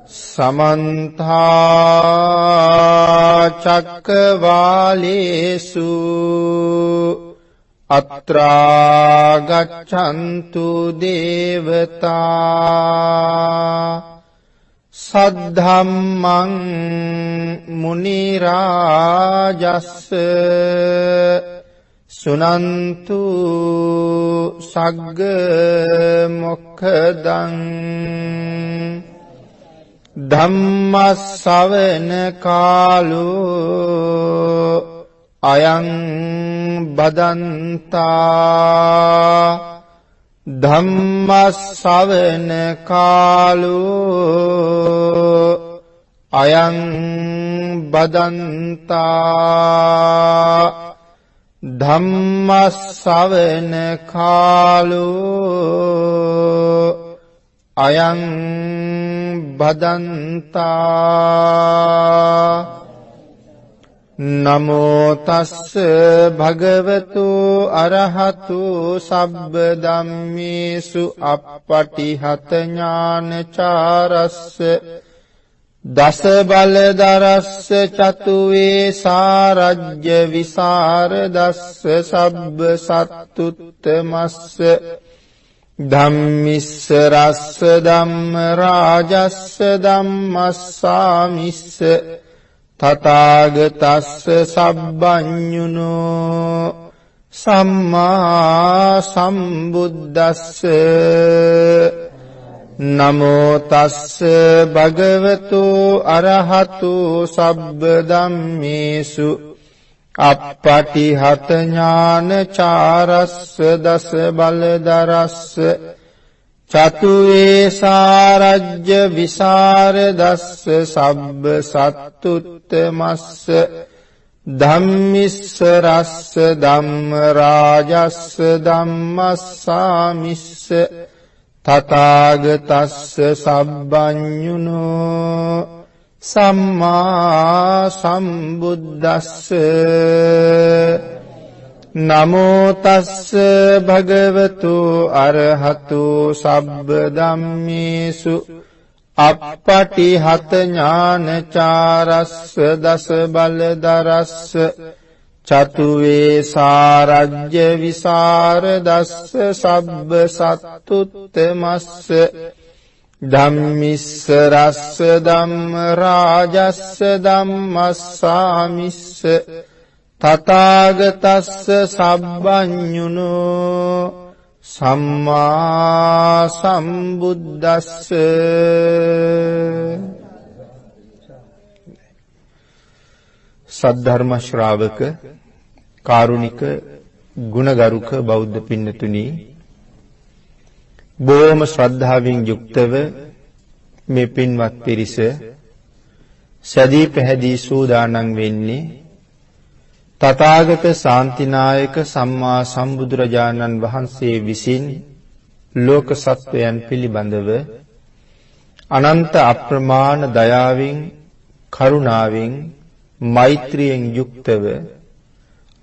समन्ता चक्रवालेषु अत्रा गच्छन्तु देवता सद्धम्मं मुनि राजस्स सुनन्तु सग्ग मोक्खदं धम्मස්සවන කාලෝ අයං බදන්තා ධම්මස්සවන කාලෝ අයං බදන්තා ධම්මස්සවන කාලෝ අයං බදන්තා නමෝ තස්ස භගවතු අරහතු සබ්බ ධම්මේසු අප්පටිහත ඥානචාරස්ස දස බලදරස්ස චතුවේ සාරජ්‍ය විසරදස්ස සබ්බ සත්තුත්තමස්ස ධම්මිස්ස රස්ස ධම්ම රාජස්ස ධම්මස්සාමිස්ස තථාගතස්ස සබ්බඤුනෝ සම්මා සම්බුද්දස්ස නමෝ තස්ස භගවතු අරහතු සබ්බ ධම්මේසු අප්පටිහත ඥානචාරස්ස දස බලදරස්ස චතුවේ සාරජ්‍ය විසරදස්ස සබ්බ සත්තුත්තමස්ස ධම්මිස්ස රස්ස ධම්ම රාජස්ස ධම්මස්සාමිස්ස තථාගතස්ස සබ්බඤුනෝ සම්මා සම්බුද්දස්ස නමෝ තස්ස භගවතු අරහතු සබ්බ ධම්මේසු අප්පටිහත ඥානචාරස්ස දස බලදරස්ස චතුවේ සාරජ්‍ය විසරදස්ස සබ්බ සත්තුත්තමස්ස ධම්මිස්ස රස්ස ධම්ම රාජස්ස ධම්මස්සාමිස්ස තථාගතස්ස සබ්බඤුනෝ සම්මා සම්බුද්දස්ස සද්ධර්ම ශ්‍රාවක කාරුණික ගුණගරුක බෞද්ධ පින්නතුනි බොහොම ශ්‍රද්ධාවෙන් යුක්තව මේ පින්වත් පිරිස සදී පැහැදී සූදානම් වෙන්නේ තථාගත ශාන්තිනායක සම්මා සම්බුදුරජාණන් වහන්සේ විසින් ලෝක සත්වයන් පිළිබඳව අනන්ත අප්‍රමාණ දයාවෙන් කරුණාවෙන් මෛත්‍රියෙන් යුක්තව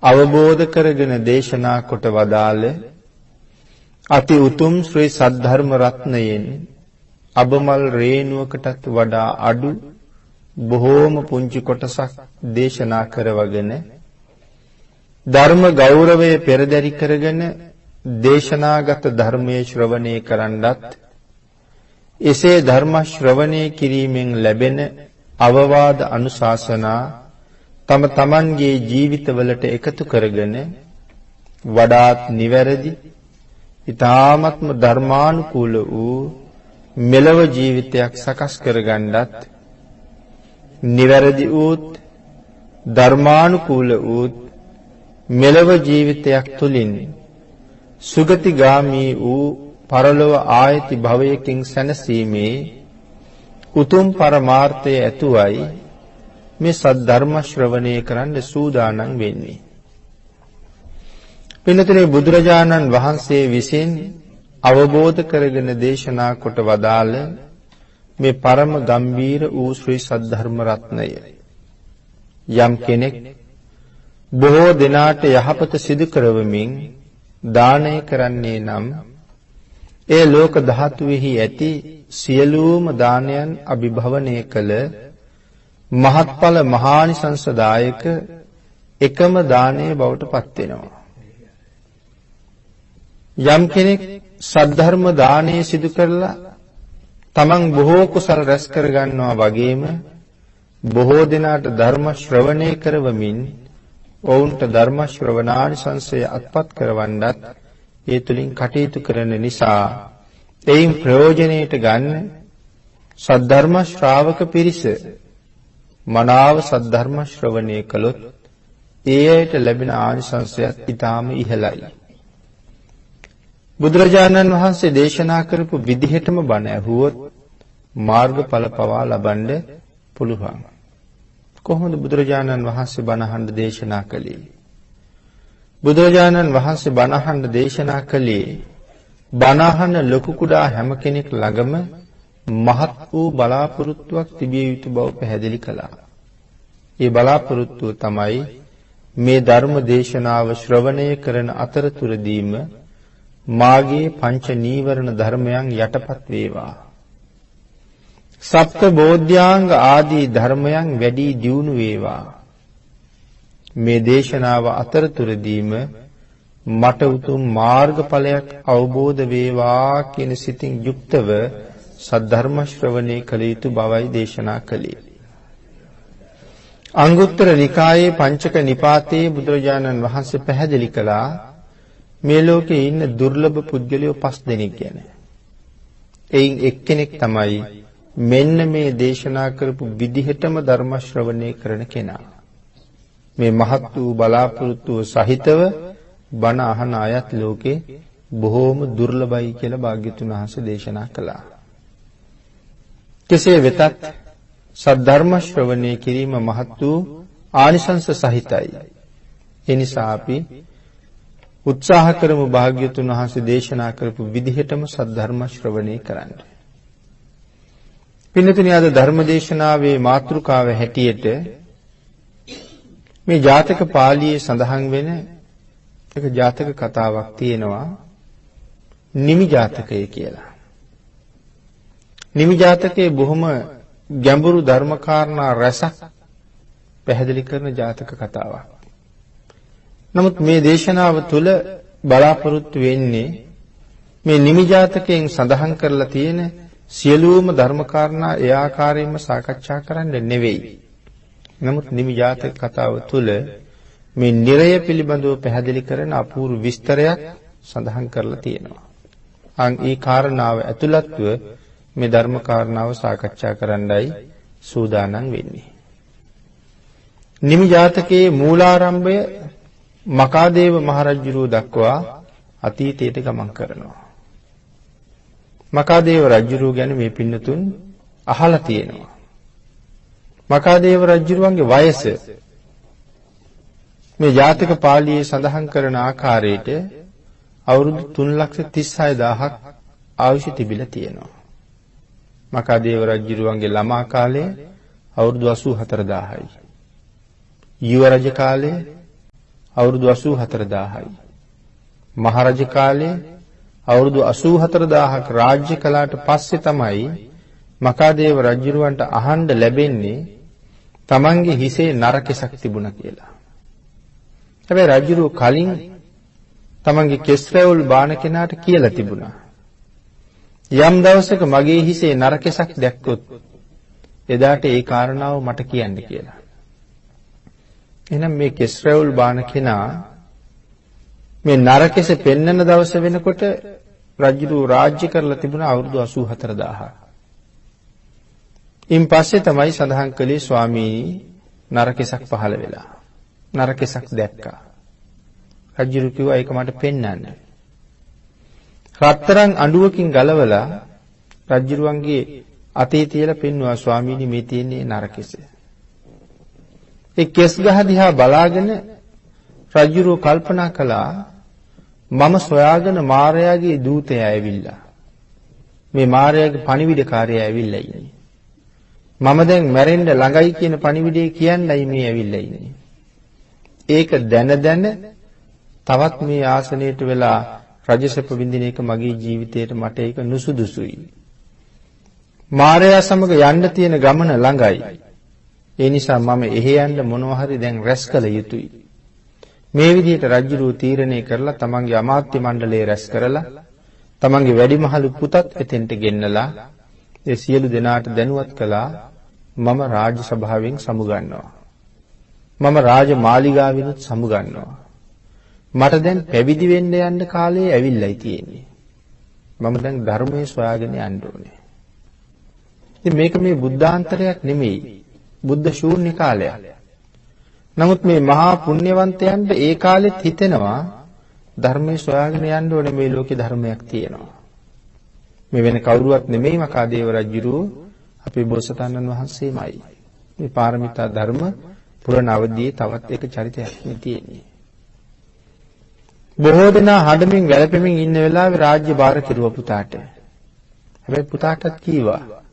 අවබෝධ කරගෙන දේශනා කොට වදාළ අති උතුම් ශ්‍රී සද්ධර්ම රත්නයෙන් අබමල් රේණුවකටත් වඩා අඩු බොහෝම පුංචි කොටසක් දේශනා කරවගෙන ධර්ම ගෞරවය පෙරදරි කරගෙන දේශනාගත ධර්මයේ ශ්‍රවණය කරන්නත් එසේ ධර්ම ශ්‍රවණය කිරීමෙන් ලැබෙන අවවාද අනුශාසනා තම තමන්ගේ ජීවිතවලට එකතු කරගෙන වඩාත් නිවැරදි ඊ타ත්ම ධර්මානුකූල වූ මෙලව ජීවිතයක් සකස් කරගන්නත් නිවැරදි වූත් ධර්මානුකූල වූත් මෙලව ජීවිතයක් තුලින් සුගතිගාමී වූ පරලොව ආයති භවයකින් සැනසීමේ උතුම් පරමාර්ථය ඇතුවයි මේ සද්ධර්ම ශ්‍රවණය කරන්න සූදානම් වෙන්නේ. පින්නතුනේ බුදුරජාණන් වහන්සේ විසින් අවබෝධ කරගෙන දේශනා කොට වදාළ මේ පරම ගම්බීර වූ ශ්‍රී සද්ධර්ම රත්නය යම් කෙනෙක් බොහෝ දෙනාට යහපත සිදු කරවමින් දානය කරන්නේ නම් ඒ ලෝක ධාතුවේහි ඇති සියලුම දානයන් අභිභවනය කළ මහත්ඵල මහානිසංසදායක එකම දානයේ බවට පත් වෙනවා. යම් කෙනෙක් සද්ධර්ම දානයේ සිදු කරලා තමන් බොහෝ කුසල රැස් කර ගන්නවා වගේම බොහෝ දෙනාට ධර්ම ශ්‍රවණය කරවමින් ඔවුන්ට ධර්ම ශ්‍රවණානිසංසය අත්පත් කරවන්නත් ඒ තුලින් කටයුතු කරන නිසා එයින් ප්‍රයෝජනෙට ගන්න සද්ධර්ම ශ්‍රාවක පිරිස මනාව සද්ධර්ම ශ්‍රවණය කළොත් ඒ අයට ලැබෙන ආනිසංසයත් ඊටාම ඉහළයි. බුදුරජාණන් වහන්සේ දේශනා කරපු විදිහටම බණ ඇහුවොත් මාර්ගඵල පවා ලබන්න පුළුවන්. කොහොමද බුදුරජාණන් වහන්සේ බණ අහන්න දේශනා කළේ? බුදුරජාණන් වහන්සේ බණ අහන්න දේශනා කළේ බණ අහන ලොකු කුඩා හැම කෙනෙක් ළඟම මහත් වූ බලාපොරොත්තුවක් තිබිය යුතු බව පැහැදිලි කළා. ඒ බලාපොරොත්තුව තමයි මේ ධර්ම දේශනාව ශ්‍රවණය කරන අතරතුරදීම මාගේ පංච නීවරණ ධර්මයන් යටපත් වේවා. සප්ත බෝධ්‍යාංග ආදී ධර්මයන් වැඩි දියුණු වේවා. මේ දේශනාව අතරතුරදීම මට උතුම් මාර්ගඵලයක් අවබෝධ වේවා කියන සිතින් යුක්තව සද්ධර්ම ශ්‍රවණය කළ යුතු බවයි දේශනා කළේ. අංගුත්තර නිකායේ පංචක නිපාතයේ බුදුරජාණන් වහන්සේ පැහැදිලි කළා මේ ලෝකේ ඉන්න දුර්ලභ පුද්ගලයෝ 5 දෙනෙක් ගැන. එයින් එක්කෙනෙක් තමයි මෙන්න මේ දේශනා කරපු විදිහටම ධර්ම ශ්‍රවණය කරන කෙනා. මේ මහත් වූ බලාපොරොත්තුව සහිතව බණ අහන අයත් ලෝකේ බොහෝම දුර්ලභයි කියලා භාග්‍යතුන් වහන්සේ දේශනා කළා. කෙසේ වෙතත් සද්ධර්ම ශ්‍රවණය කිරීම මහත් වූ ආනිසංස සහිතයි. ඒ නිසා අපි උත්සාහ කරමු භාග්‍යතුන් වහන්සේ දේශනා කරපු විදිහටම සද්ධර්ම ශ්‍රවණය කරන්න. පින්නතුනි අද ධර්ම දේශනාවේ මාතෘකාව හැටියට මේ ජාතක පාළියේ සඳහන් වෙන එක ජාතක කතාවක් තියෙනවා නිමි ජාතකය කියලා. නිමි ජාතකයේ බොහොම ගැඹුරු ධර්ම කාරණා රසක් පැහැදිලි කරන ජාතක කතාවක්. නමුත් මේ දේශනාව තුළ බලාපොරොත්තු වෙන්නේ මේ නිමි ජාතකයෙන් සඳහන් කරලා තියෙන සියලුම ධර්ම කාරණා ඒ ආකාරයෙන්ම සාකච්ඡා කරන්න නෙවෙයි. නමුත් නිමි ජාතක කතාව තුළ මේ නිරය පිළිබඳව පැහැදිලි කරන අපූර්ව විස්තරයක් සඳහන් කරලා තියෙනවා. ඒ කාරණාව ඇතුළත්ව මේ ධර්ම කාරණාව සාකච්ඡා කරන්නයි සූදානම් වෙන්නේ. නිමි ජාතකයේ මූලාරම්භය මකාදේව මහරජුරුව දක්වා අතීතයට ගමන් කරනවා. මකාදේව රජුරුව ගැන මේ පින්නතුන් අහලා තියෙනවා. මකාදේව රජුරුවන්ගේ වයස මේ ජාතක පාළියේ සඳහන් කරන ආකාරයට අවුරුදු 3,36,000ක් ආයුෂ තිබිලා තියෙනවා. මකාදේව රජුරුවන්ගේ ළමා කාලය අවුරුදු 84,000යි. යුව රජ කාලය අවුරුදු 84,000යි. මහරජ කාලය අවුරුදු 84,000ක් රාජ්‍ය කළාට පස්සේ තමයි මකාදේව රජුරවන්ට අහන්න ලැබෙන්නේ තමන්ගේ හිසේ නරකෙසක් තිබුණා කියලා. හැබැයි රජුරුව කලින් තමන්ගේ කෙස් රැවුල් බාන කෙනාට කියලා තිබුණා. යම් දවසක මගේ හිසේ නරකෙසක් දැක්කොත් එදාට ඒ කාරණාව මට කියන්න කියලා. එහෙනම් මේ කෙස් රැවුල් බාන කෙනා මේ නරකෙස පෙන්නන දවස වෙනකොට රජුරුව රාජ්‍ය කරලා තිබුණා අවුරුදු 84,000ක්. ඉන් පස්සේ තමයි සඳහන් කළේ ස්වාමීනි නරකෙසක් පහළ වෙලා. නරකෙසක් දැක්කා. රජුරුව කිව්වා ඒක මට පෙන්වන්න. රත්තරන් අඬුවකින් ගලවලා රජුරුවන්ගේ අතේ තියලා පෙන්වුවා ස්වාමීනි මේ තියෙන්නේ නරකෙස. ඒ කෙස් ගහ දිහා බලාගෙන රජුරුව කල්පනා කළා මම සොයාගෙන මාරයාගේ දූතයා ඇවිල්ලා. මේ මාරයාගේ පණිවිඩකාරයා ඇවිල්ලා ඉන්නේ. මම දැන් මැරෙන්න ළඟයි කියන පණිවිඩය කියන්නයි මේ ඇවිල්ලා ඉන්නේ. ඒක දැන තවත් මේ ආසනයට වෙලා රජසැප විඳින එක මගේ ජීවිතේට මට ඒක නුසුදුසුයි. මාරයා සමග යන්න තියෙන ගමන ළඟයි. ඒ නිසා මම එහෙ යන්න මොනවා හරි දැන් රැස් කළ යුතුයි. මේ විදිහට රජුරෝ තීරණය කරලා තමන්ගේ අමාත්‍ය මණ්ඩලය රැස් කරලා තමන්ගේ වැඩිමහලු පුතත් එතෙන්ට ගෙන්නලා ඒ සියලු දෙනාට දැනුවත් කළා මම රාජ්‍ය සභාවෙන් සමුගන්නවා. මම රාජ මාලිගාවෙනුත් සමුගන්නවා. මට දැන් පැවිදි වෙන්න යන්න කාලේ ඇවිල්ලායි තියෙන්නේ. මම දැන් ධර්මයේ සොයාගෙන යන්න ඕනේ. ඉතින් මේක මේ බුද්ධාන්තරයක් නෙමෙයි. බුද්ධ ශූන්‍ය කාලයක්. නමුත් මේ මහා පුණ්‍යවන්තයන්ට ඒ කාලෙත් හිතෙනවා ධර්මයේ සොයාගෙන යන්න ඕනේ මේ ලෝකේ ධර්මයක් තියෙනවා. මේ වෙන කවුරුවත් නෙමෙයි මකාදේව රජුරෝ අපේ බෝසතාණන් වහන්සේමයි. මේ පාරමිතා ධර්ම පුරණ අවදියේ තවත් එක චරිතයක් මේ තියෙන්නේ. බොහෝ දෙනා හඬමින් වැළපෙමින් ඉන්න වෙලාවේ රාජ්‍ය භාර කෙරුවා පුතාට. හැබැයි පුතාටත් කීවා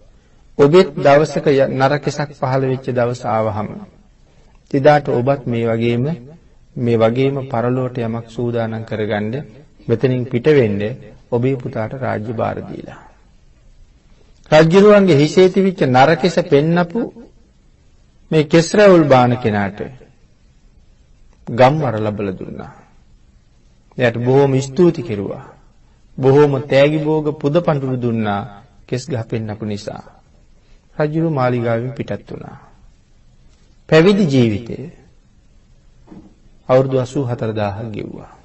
ඔබෙත් දවසක නරකසක් පහළ වෙච්ච දවස ආවහම එදාට ඔබත් මේ වගේම පරලෝට යමක් සූදානම් කරගන්න මෙතනින් පිට වෙන්න ඔබේ පුතාට රාජ්‍ය භාර දීලා. රජුරුවන්ගේ හිසේ තිබිච්ච නරකෙස පෙන්නපු මේ කෙස්රවුල් බාන කෙනාට ගම්වර ලැබලා දුන්නා. එයාට බොහොම ස්තුති කෙරුවා. බොහොම තෑගි භෝග පුද පඬුරු දුන්නා කෙස් ගහ පෙන්නපු නිසා. රජුරු මාලිගාවෙන් පිටත් වුණා. පැවිදි ජීවිතය අවුරුදු 84000ක් ගෙවුවා.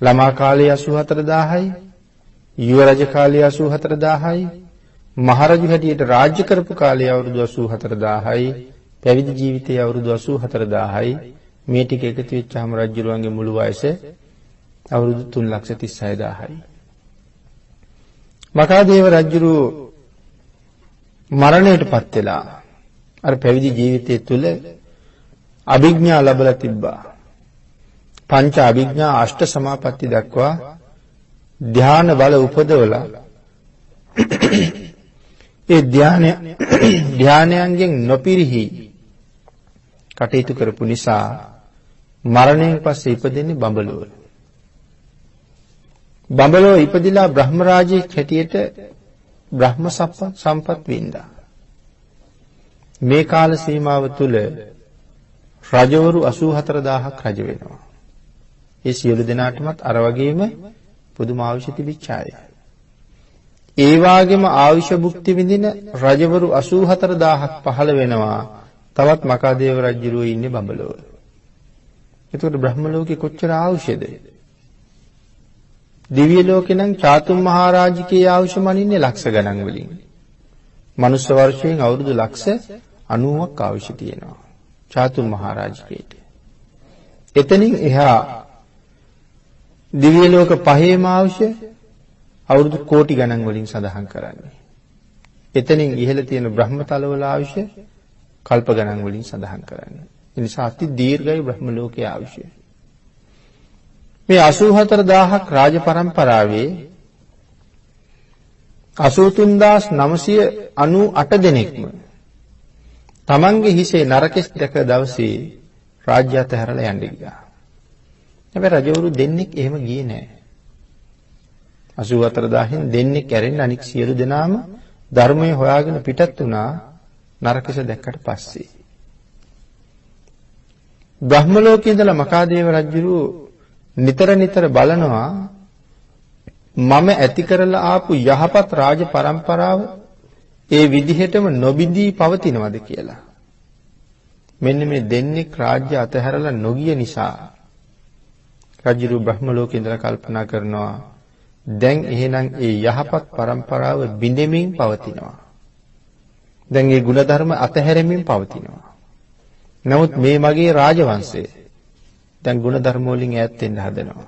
ළමා කාලේ 84000යි, යුව රජ කාලේ 84000යි, මහරජු හැටියට රාජ්‍ය කරපු කාලේ අවුරුදු 84000යි, පැවිදි ජීවිතයේ අවුරුදු 84000යි. මේ ටික එකතු වෙච්චාම රජුරුවන්ගේ මුළු වයස අවුරුදු 336000යි. මකාදේව රජුරු මරණයටපත් වෙලා අර පැවිදි ජීවිතය තුළ අභිඥා ලැබලා තිබ්බා. පංච අභිඥා අෂ්ට සමාපatti දක්වා ධ්‍යාන බල උපදවලා ඒ ධ්‍යානයන්ගෙන් නොපිරිහි කටයුතු කරපු නිසා මරණයෙන් පස්සේ ඉපදෙන්නේ බඹලොව. බඹලොව ඉපදිලා බ්‍රහ්ම රාජ්‍යයේ හැටියට බ්‍රහ්ම සම්පත් වින්දා. මේ කාල සීමාව තුළ රජවරු 84000ක් රජ වෙනවා. ඒ සියලු දෙනාටමත් අර වගේම පුදුම ආයුෂ තිබිච්ච අය. ඒ වාගේම ආයුෂ භුක්ති විඳින රජවරු 84000ක් පහළ වෙනවා. තවත් මකාදේව රජුරෝ ඉන්නේ බඹලොව. එතකොට බ්‍රහ්ම ලෝකේ කොච්චර ආයුෂද? දිව්‍ය ලෝකේ නම් චාතුම් මහරජකේ ආයුෂ මනින්නේ ලක්ෂ ගණන් වලින්. මනුස්ස වර්ෂයෙන් අවුරුදු ලක්ෂ 90ක් ආයුෂ තියෙනවා චාතුම් මහරජකේට. එතනින් එහා දිව්‍ය ලෝක පහේම ආයුෂ අවුරුදු කෝටි ගණන් වලින් සඳහන් කරන්නේ. එතනින් ඉහළ තියෙන බ්‍රහ්මතලවල ආයුෂ කල්ප ගණන් වලින් සඳහන් කරන්නේ. ඒ නිසා අති දීර්ඝයි බ්‍රහ්ම ලෝකයේ ආයුෂය. මේ 84000ක් රාජ පරම්පරාවේ 83998 දෙනෙක්ම තමන්ගේ හිසේ නරකෙස් දැක දවසේ රාජ්‍ය අතහැරලා යන්න ගියා. හැබැයි රජවරු දෙන්නෙක් එහෙම ගියේ නෑ. 84000න් දෙන්නෙක් ඇරෙන්න අනික් සියලු දෙනාම ධර්මයේ හොයාගෙන පිටත් වුණා නරකෙස දැක්කට පස්සේ. බ්‍රහ්ම ලෝකයේ ඉඳලා මකාදේව රජුරු නිතර බලනවා මම ඇති කරලා ආපු යහපත් රාජ පරම්පරාව ඒ විදිහටම නොබිදී පවතිනවද කියලා. මෙන්න මේ දෙන්නෙක් රාජ්‍ය අතහැරලා නොගිය නිසා රජුරු බ්‍රහ්ම ලෝකයේ ඉඳලා කල්පනා කරනවා දැන් එහෙනම් ඒ යහපත් පරම්පරාව බිඳෙමින් පවතිනවා. දැන් ඒ ගුණධර්ම අතහැරෙමින් පවතිනවා. නමුත් මේ මගේ රාජවංශය දැන් ගුණධර්ම වලින් ඈත් වෙන්න හදනවා.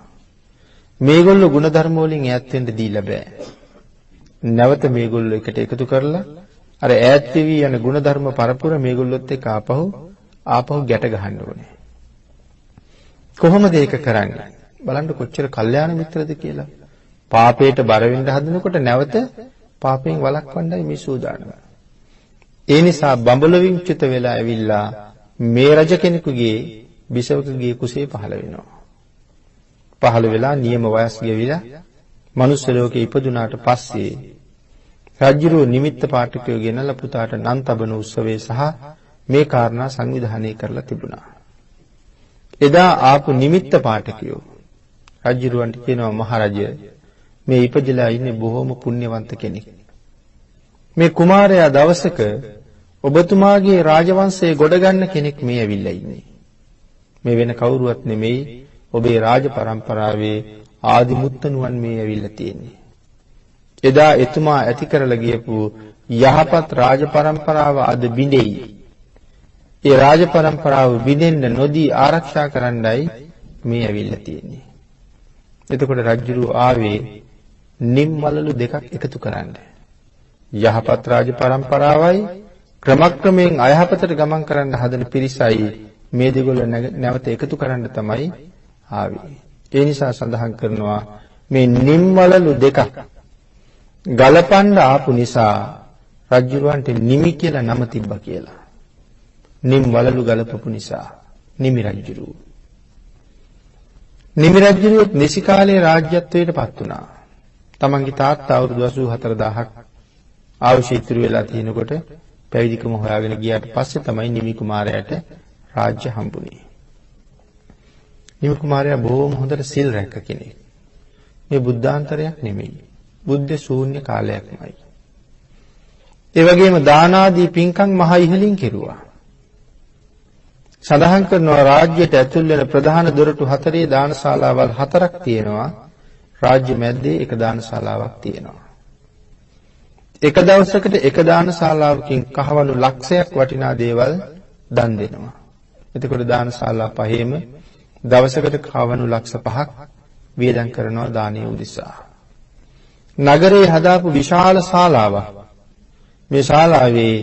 මේගොල්ලෝ ගුණධර්ම වලින් ඈත් වෙන්න දීලා බෑ. නැවත මේගොල්ලෝ එකට එකතු කරලා අර ඈත් වෙවි යන ගුණධර්ම පරපුර මේගොල්ලොත් එක්ක ආපහු ගැට ගහන්න ඕනේ. කොහොමද ඒක කරන්නේ? බලන්න කොච්චර කල්යාණ මිත්‍රද කියලා. පාපයට බර වෙන්න හදනකොට නැවත පාපයෙන් වළක්වන්නයි මේ සූදානම. ඒ නිසා බඹලොවින් චුත වෙලා ඇවිල්ලා මේ රජ කෙනෙකුගේ බිසවකගේ කුසේ පහළ වෙනවා. පහළ වෙලා නියම වයස් ගෙවිලා මනුස්ස ලෝකේ ඉපදුනාට පස්සේ රජුරෝ නිමිත්ත පාඨකයෝ ගෙනලා පුතාට නම් තබන උත්සවයේ සහ මේ කාරණා සංවිධානය කරලා තිබුණා. එදා ආපු නිමිත්ත පාඨකයෝ රජුරවන්ට කියනවා මහරජය මේ ඉපදලා ඉන්නේ බොහොම පුණ්‍යවන්ත කෙනෙක්. මේ කුමාරයා දවසක ඔබතුමාගේ රාජවංශයේ ගොඩ ගන්න කෙනෙක් මේ ඇවිල්ලා ඉන්නේ. මේ වෙන කවුරුවත් නෙමෙයි ඔබේ රාජ පරම්පරාවේ ආදිමුත්තණුවන් මේ ඇවිල්ලා තියෙන්නේ. එදා එතුමා ඇති කරලා ගියපු යහපත් රාජ පරම්පරාව අද බිඳෙයි. ඒ රාජ පරම්පරාව බිඳෙන්න නොදී ආරක්ෂා කරන්නයි මේ ඇවිල්ලා තියෙන්නේ. එතකොට රජුරු ආවේ නිම්වලලු දෙකක් එකතු කරන්න. යහපත් රාජ පරම්පරාවයි ක්‍රමක්‍රමයෙන් අයහපතට ගමන් කරන්න හදන පිරිසයි මේ දෙගොල්ල නැවත එකතු කරන්න තමයි ආවේ. ඒ නිසා සඳහන් කරනවා මේ නිම්වලලු දෙකක් ගලපන්න ආපු නිසා රජුරවන්ට නිමි කියලා නම තිබ්බා කියලා. නිම්වලලු ගලපපු නිසා නිමි රජුරු. නිමි රජුරුත් නිසි කාලේ රාජ්‍යත්වයට පත් වුණා. තමන්ගේ තාත්තා අවුරුදු 84000ක් ආයුෂ ඉතුරු වෙලා තිනකොට පැවිදිකම හොයාගෙන ගියාට පස්සේ තමයි නිමි කුමාරයාට රාජ්‍ය හම්බුනේ. නිමි කුමාරයා බොහොම හොඳට සිල් රැක කෙනෙක්. මේ බුද්ධාන්තරයක් නෙමෙයි. බුද්ධ ශූන්‍ය කාලයක්මයි. ඒ වගේම දාන ආදී පින්කම් මහ ඉහළින් කෙරුවා. සඳහන් කරනවා රාජ්‍යයට ඇතුල් වෙන ප්‍රධාන දොරටු 4 දානශාලාවල් 4ක් තියෙනවා. රාජ්‍ය මැද්දේ එක දානශාලාවක් තියෙනවා. එක දවසකට එක දානශාලාවකින් කහවණු ලක්ෂයක් වටිනා දේවල් දන් දෙනවා. එතකොට දානශාලා පහේම දවසකට කහවණු ලක්ෂ 5ක් වියදම් කරනවා දානීය උදෙසා. නගරේ හදාපු විශාල ශාලාවක්. මේ ශාලාවේ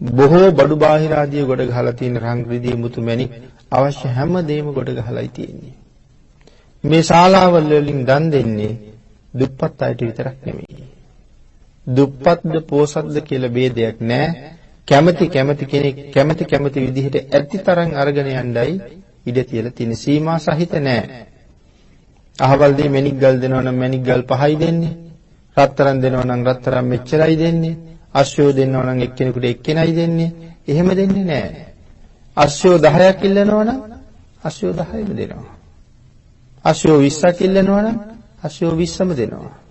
බොහෝ බඩු බාහිර ආදී ගොඩ ගහලා තියෙන රන් රිදී මුතු මැණික් අවශ්‍ය හැම දෙයක්ම ගොඩ ගහලායි තියෙන්නේ. මේ ශාලාවල වලින් දන් දෙන්නේ දුප්පත් අයට විතරක් නෙමෙයි. දුප්පත්ද පොසත්ද කියලා ભેදයක් නැහැ. කැමැති කෙනෙක් කැමැති විදිහට ඇති තරම් අරගෙන යන්නයි ඉඩ තියලා තියෙන. සීමා සහිත නැහැ. අහවල් දෙය මැණික් ගල් දෙනවා නම් මැණික් ගල් 5යි දෙන්නේ. රත්තරන් දෙනවා නම් රත්තරන් මෙච්චරයි දෙන්නේ. අශ්වය දෙනවා නම් එක්කෙනෙකුට එක්කෙනයි දෙන්නේ. එහෙම දෙන්නේ නැහැ. අශ්වය 10ක් ඉල්ලනවා නම් අශ්වය 10ම දෙනවා. අශ්වය 20ක් ඉල්ලනවා නම් අශ්වය 20ම දෙනවා.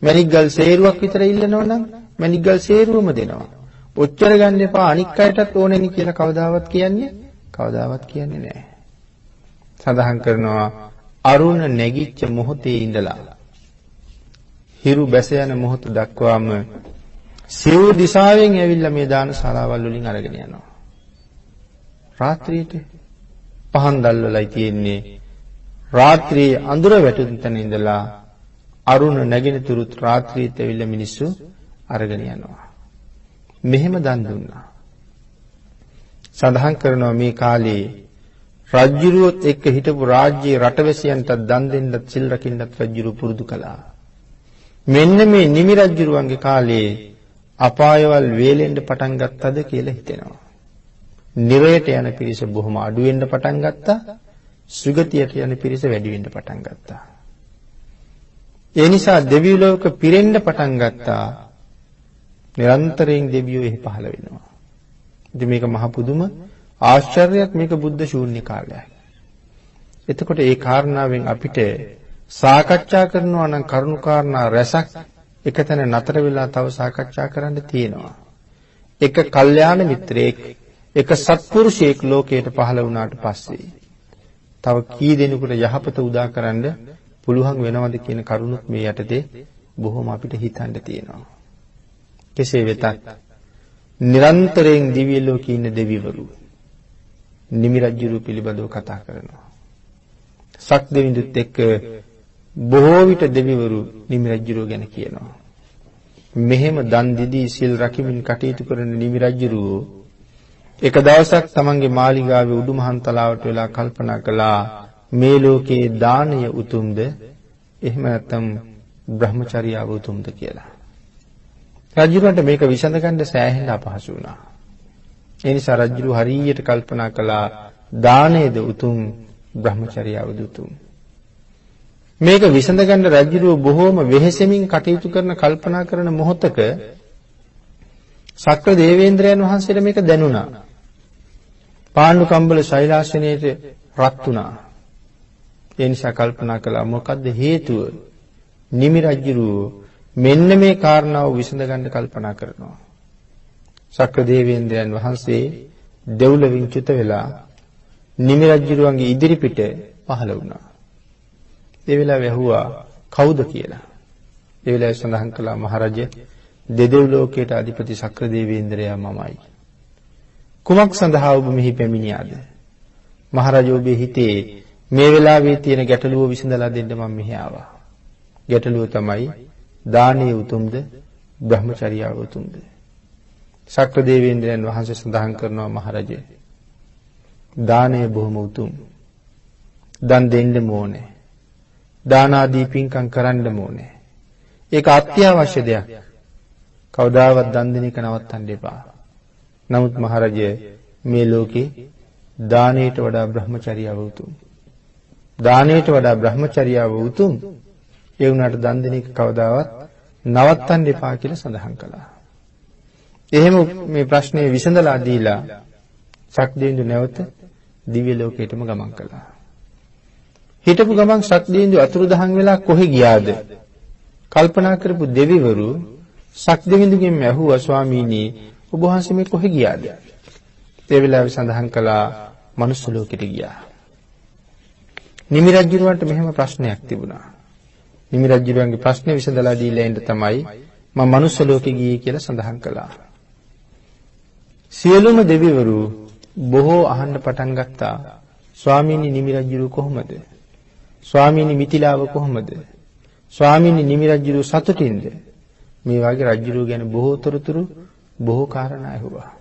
මැණික් ගල් සේරුවක් විතර ඉල්ලනවා නම් මැණික් ගල් සේරුවම දෙනවා. ඔච්චර ගන්න එපා අනික් අයටත් ඕනෙනි කියලා කවදාවත් කියන්නේ නැහැ. සඳහන් කරනවා අරුණ නැගිච්ච මොහොතේ ඉඳලා හිරු බැස යන මොහොත දක්වාම සිව් දිශාවෙන් ඇවිල්ලා මේ දානශාලාවල් වලින් අරගෙන යනවා. රාත්‍රියේට පහන් දැල්වලයි තියෙන්නේ. රාත්‍රියේ අඳුර වැටුන තැන ඉඳලා අරුණ නැගින තුරුත් රාත්‍රියේත් ඇවිල්ලා මිනිස්සු අරගෙන යනවා. මෙහෙම දන් දුන්නා. සඳහන් කරනවා මේ කාලේ රජුරුවොත් එක්ක හිටපු රාජ්‍යයේ රටවැසියන්ට දන් දෙන්නත් සිල් රකින්නත් රජුරු පුරුදු කළා. මෙන්න මේ නිමි රජුරුවන්ගේ කාලේ අපායවල් වේලෙන්න පටන් ගත්තද කියලා හිතෙනවා. නිරයට යන පිරිස බොහොම අඩු වෙන්න පටන් ගත්තා. සුගතියට යන පිරිස වැඩි වෙන්න පටන් ගත්තා. ඒ නිසා දෙවි ලෝක පිරෙන්න පටන් ගත්තා. නිරන්තරයෙන් දෙවියෝ එහි පහළ වෙනවා. ඉතින් මේක මහ පුදුම ආශ්චර්යයක්. මේක බුද්ධ ශූන්‍ය කාලයක්. එතකොට ඒ කාරණාවෙන් අපිට සාකච්ඡා කරනවා නම් කරුණු කාරණා රැසක් එකතැන නතර වෙලා තව සාකච්ඡා කරන්න තියෙනවා. එක කල්යාණ මිත්‍රයෙක් එක සත්පුරුෂයෙක් ලෝකයට පහළ වුණාට පස්සේ තව කී දෙනෙකුට යහපත උදා කරන්න පුළුවන් වෙනවද කියන කරුණුත් මේ යටතේ බොහොම අපිට හිතන්න තියෙනවා. කෙසේ වෙතත් නිරන්තරයෙන් දිව්‍ය ලෝකේ ඉන්න දෙවිවරු නිමි රජුරු පිළිබඳව කතා කරනවා. සක් දෙවිඳුත් එක්ක බොහෝ විට දෙවිවරු නිමි රජුරු ගැන කියනවා. මෙහෙම දන් දීදී සිල් රකිමින් කටයුතු කරන නිමි රජුරු එක දවසක් තමන්ගේ මාලිගාවේ උඩුමහන් තලාවට වෙලා කල්පනා කළා මේ ලෝකේ දානය උතුම්ද එහෙම නැත්නම් බ්‍රහ්මචර්යාව උතුම්ද කියලා. රජුරන්ට මේක විසඳ ගන්න සෑහෙන අපහසු වුණා. ඒ නිසා රජු හරියට කල්පනා කළා දානයේද උතුම් බ්‍රහ්මචර්යාවද උතුම්. මේක විසඳ ගන්න රජුරෝ බොහෝම වෙහෙසෙමින් කටයුතු කරන කල්පනා කරන මොහොතක ශක්‍ර දේවේන්ද්‍රයන් වහන්සේට මේක දැනුණා. පාණ්ඩු කම්බල ශෛලාසනයේට රත් වුණා. ඒ නිසා කල්පනා කළා මොකද්ද හේතුව? නිමි රජුරෝ මෙන්න මේ කාරණාව විසඳ ගන්න කල්පනා කරනවා. ශක්‍ර දේවේන්ද්‍රයන් වහන්සේ දෙව්ලොවින් චුත වෙලා නිමි රජුරුවන්ගේ ඉදිරිපිට පහළ වුණා. ඒ වෙලාවේ ඇහුවා කවුද කියලා. ඒ වෙලාවේ සඳහන් කළා මහරජ දෙදෙව් ලෝකයට අධිපති ශක්‍ර දේවේන්ද්‍රයා මමයි. කුමක් සඳහා ඔබ මෙහි පැමිණියාද? මහරජ ඔබේ හිතේ මේ වෙලාවේ තියෙන ගැටලුව විසඳලා දෙන්න මම මෙහි ආවා. ගැටලුව තමයි දානීය උතුම්ද බ්‍රහ්මචර්යාව උතුම්ද? ශක්‍ර දේවේන්ද්‍රයන් වහන්සේ සඳහන් කරනවා මහරජ දානය බොහොම උතුම්. දන් දෙන්න ඕනේ. දාන ආදී පින්කම් කරන්න ඕනේ. ඒක අත්‍යවශ්‍ය දෙයක්. කවදාවත් දන් දෙන එක නවත්තන්න එපා. නමුත් මහරජ මේ ලෝකේ දානයට වඩා බ්‍රහ්මචර්යාව උතුම්. දානයට වඩා බ්‍රහ්මචර්යාව උතුම්. ඒ වුණාට දන් දෙන එක කවදාවත් නවත්තන්න එපා කියලා සඳහන් කළා. එහෙම මේ ප්‍රශ්නේ විසඳලා දීලා ශක්දේන්දු නැවත දිව්‍ය ලෝකයටම ගමන් කළා. හිටපු ගමන් ශක්දේන්දු අතුරුදහන් වෙලා කොහෙ ගියාද? කල්පනා කරපු දෙවිවරු ශක්දේන්දුගෙන් ඇහුවා ස්වාමීනි ඔබ වහන්සේ මේ කොහෙ ගියාද? ඒ වෙලාවේ සඳහන් කළා මනුස්ස ලෝකෙට ගියා. නිමි රජුරවන්ට මෙහෙම ප්‍රශ්නයක් තිබුණා. නිමි රජුරවන්ගේ ප්‍රශ්නේ විසඳලා දීලා ඉන්න තමයි මම මනුස්ස ලෝකෙ ගියේ කියලා සඳහන් කළා. සියලුම දෙවිවරු බොහෝ අහන්න පටන් ගත්තා. ස්වාමීනි නිමි රජුරු කොහොමද? ස්වාමීනි මිතිලාව කොහොමද? ස්වාමීනි නිමි රජුරු සතුටින්ද? මේ වගේ රජුරු ගැන බොහෝ තොරතුරු බොහෝ කාරණා ඇහුවා.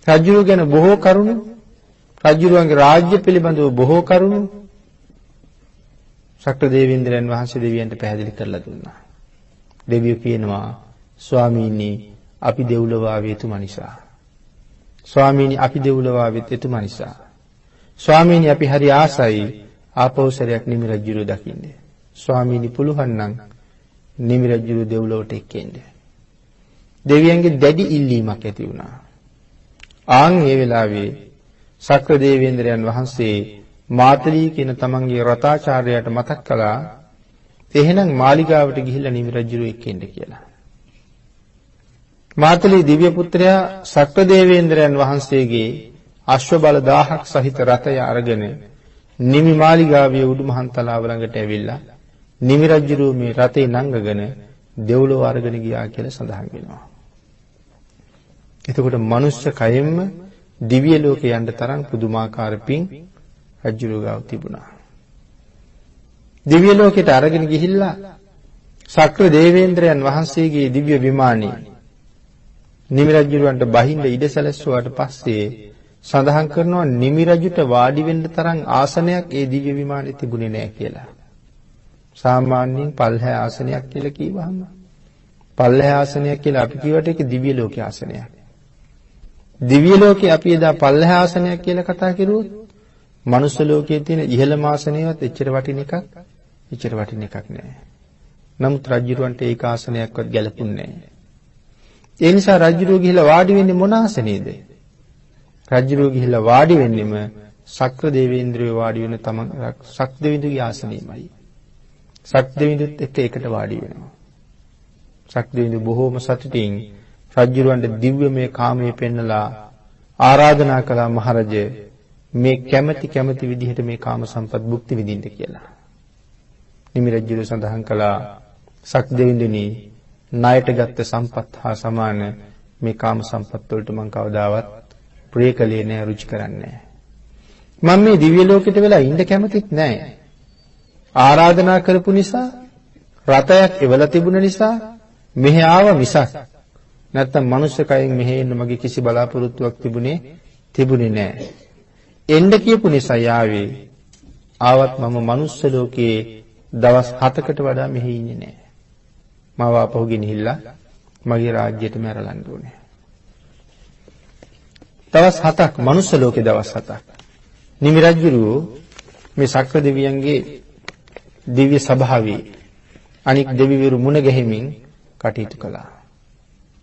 රජුරු ගැන බොහෝ කරුණු, රජුරුවන්ගේ රාජ්‍ය පිළිබඳව බොහෝ කරුණු ශක්‍ර දේවේන්ද්‍රයන් වහන්සේ දෙවියන්ට පැහැදිලි කරලා දුන්නා. දෙවියෝ කියනවා ස්වාමීනි අපි දෙව්ලොව ආවේ එතුමා නිසා. ස්වාමීනි අපි දෙව්ලොව ආවෙත් එතුමා නිසා. ස්වාමීනි අපි හරි ආසයි ආපෞසරයක් නිමි රජුරු දකින්න. ස්වාමීනි පුළුවන් නම් නිමි රජුරු දෙව්ලොවට එක්කෙන්න. දෙවියන්ගේ දැඩි ඉල්ලීමක් ඇති වුණා. ආන් ඒ වෙලාවේ ශක්‍ර දේවේන්ද්‍රයන් වහන්සේ මාතලී කියන තමන්ගේ රතාචාර්යයාට මතක් කළා එහෙනම් මාලිගාවට ගිහිල්ලා නිමි රජුරු එක්කෙන්න කියලා. මාතලී දිව්‍ය පුත්‍රයා ශක්‍ර දේවේන්ද්‍රයන් වහන්සේගේ අශ්ව බල 1000ක් සහිත රථය අරගෙන නිමි මාලිගාවේ උඩුමහන් තලාව ළඟට ඇවිල්ලා නිමි රජුරු මේ රථේ නංගගෙන දෙව්ලොව අරගෙන ගියා කියලා සඳහන් වෙනවා. එතකොට මනුෂ්‍ය කයෙන්ම දිව්‍ය ලෝකේ යන්න තරම් පුදුමාකාර පිං රජුරු ගාව තිබුණා. දිව්‍ය ලෝකයට අරගෙන ගිහිල්ලා ශක්‍ර දේවේන්ද්‍රයන් වහන්සේගේ දිව්‍ය විමානයේ නිමි රජුරවන්ට බහින්න ඉඩ සැලැස්සුවාට පස්සේ සඳහන් කරනවා නිමි රජුට වාඩි වෙන්න තරම් ආසනයක් ඒ දිව්‍ය විමානයේ තිබුණේ නැහැ කියලා. සාමාන්‍යයෙන් පල්හැ ආසනයක් කියලා කිව්වහම පල්හැ ආසනයක් කියලා අපි කියවට ඒක දිව්‍ය ලෝකයේ ආසනයක්. දිව්‍ය ලෝකේ අපි එදා පල්හැ ආසනයක් කියලා කතා කරුවොත් මනුස්ස ලෝකයේ තියෙන ඉහළම ආසනයවත් එච්චර වටින එකක් නෑ. නමුත් රජුරවන්ට ඒක ආසනයක්වත් ගැලපුන්නේ නෑ. ඒ නිසා රජුරෝ ගිහිලා වාඩි වෙන්නේ මොන ආසනේද? රජුරෝ ගිහිලා වාඩි වෙන්නෙම ශක්‍ර දේවේන්ද්‍රයෝ වාඩි වෙන තමන් ශක්දෙවිඳුගේ ආසනෙමයි. ශක්දෙවිඳුත් එකට වාඩි වෙනවා. ශක්දෙවිඳු බොහෝම සතුටින් රජුරවන්ට දිව්‍යමය කාමයේ පෙන්නලා ආරාධනා කළා මහරජ මේ කැමැති විදිහට මේ කාම සම්පත් භුක්ති විඳින්න කියලා. නිමි රජුරෝ සඳහන් කළා ශක්දෙවිඳුනි ණයට ගත්ත සම්පත් හා සමාන මේ කාම සම්පත් වලට මම කවදාවත් ප්‍රිය කලේ නෑ රුචි කරන්නේ නෑ. මම මේ දිව්‍ය ලෝකෙට වෙලා ඉන්න කැමතිත් නෑ. ආරාධනා කරපු නිසා රතයක් එවලා තිබුණ නිසා මෙහෙ ආව මිසක් නැත්තම් මනුෂ්‍ය කයෙන් මෙහෙ එන්න මගේ කිසි බලාපොරොත්තුවක් තිබුණේ නෑ. එන්න කියපු නිසා යාවේ ආවත් මම මනුස්ස ලෝකයේ දවස් 7කට වඩා මෙහෙ ඉන්නේ නෑ. මාව ආපහු ගෙනහිල්ලා මගේ රාජ්‍යයට මැරලන්න ඕනේ. දවස් 7ක් මනුස්ස ලෝකේ දවස් 7ක්. නිමි රජුරු මේ ශක්‍ර දෙවියන්ගේ දිව්‍ය සභාවේ අනික් දෙවිවරු මුණ ගැහිමින් කටයුතු කළා.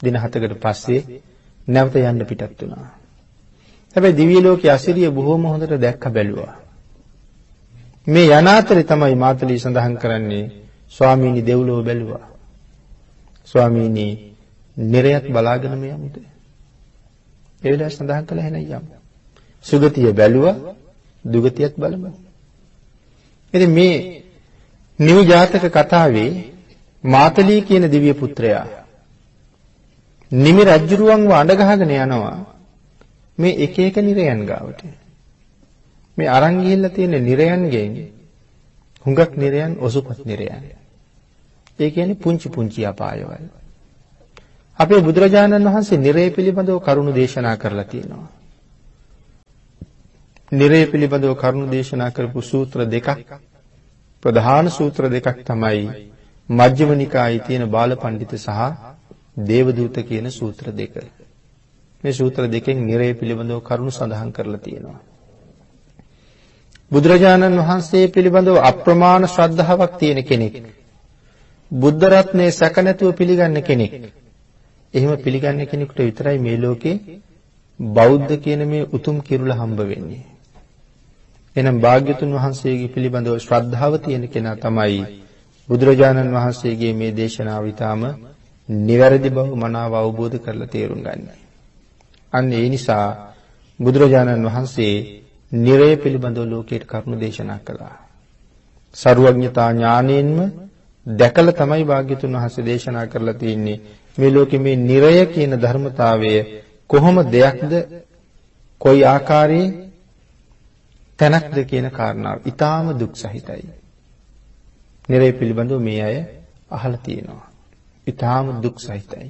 දින 7කට පස්සේ නැවත යන්න පිටත් වුණා. හැබැයි දිව්‍ය ලෝකයේ අසිරිය බොහොම හොඳට දැක්ක බැලුවා. මේ යන අතරේ තමයි මාතලී සඳහන් කරන්නේ ස්වාමීනි දෙව්ලොව බැලුවා. ස්වාමීනි නිරයත් බලාගෙන මේ යමුද? ඒ වෙලාවේ සඳහන් කළා එහෙනම් යමු. සුගතිය බැලුවා දුගතියත් බලමු. ඉතින් මේ නිවි ජාතක කතාවේ මාතලී කියන දිව්‍ය පුත්‍රයා නිමි රජුරුවන්ව අඬ ගහගෙන යනවා මේ එක එක නිරයන් ගාවට. මේ අරන් ගිහිල්ලා තියෙන නිරයන්ගෙන් හුඟක් නිරයන් ඔසුපත් නිරයන්. ඒ කියන්නේ පුංචි පුංචි අපායවල. අපේ බුදුරජාණන් වහන්සේ නිරය පිළිබඳව කරුණු දේශනා කරලා තියෙනවා. නිරය පිළිබඳව කරුණු දේශනා කරපු සූත්‍ර දෙකක් ප්‍රධාන සූත්‍ර දෙකක් තමයි මජ්ක්‍ධිම නිකායේ තියෙන බාලපඬිත සහ දේවදූත කියන සූත්‍ර දෙක. මේ සූත්‍ර දෙකෙන් නිරය පිළිබඳව කරුණු සඳහන් කරලා තියෙනවා. බුදුරජාණන් වහන්සේ පිළිබඳව අප්‍රමාණ ශ්‍රද්ධාවක් තියෙන කෙනෙක්. බුද්ධ රත්නයේ සැක නැතුව පිළිගන්න කෙනෙක්. එහෙම පිළිගන්න කෙනෙකුට විතරයි මේ ලෝකේ බෞද්ධ කියන මේ උතුම් කිරුළ හම්බ වෙන්නේ. එහෙනම් භාග්‍යතුන් වහන්සේගේ පිළිබඳව ශ්‍රද්ධාව තියෙන කෙනා තමයි බුදුරජාණන් වහන්සේගේ මේ දේශනාව ඊටාම නිවැරදි බව මනාව අවබෝධ කරලා තේරුම් ගන්න. අන්න ඒ නිසා බුදුරජාණන් වහන්සේ නිරය පිළිබඳව ලෝකයට කරුණු දේශනා කළා. සර්වඥතා ඥාණයෙන්ම දැකලා තමයි භාග්‍යතුන් වහන්සේ දේශනා කරලා තියෙන්නේ මේ ලෝකෙ මේ නිරය කියන ධර්මතාවය කොහොම දෙයක්ද කොයි ආකාරයේ තැනක්ද කියන කාරණාව ඊටාම දුක් සහිතයි. නිරය පිළිබඳව මේ අය අහලා තියෙනවා. ඊටාම දුක් සහිතයි.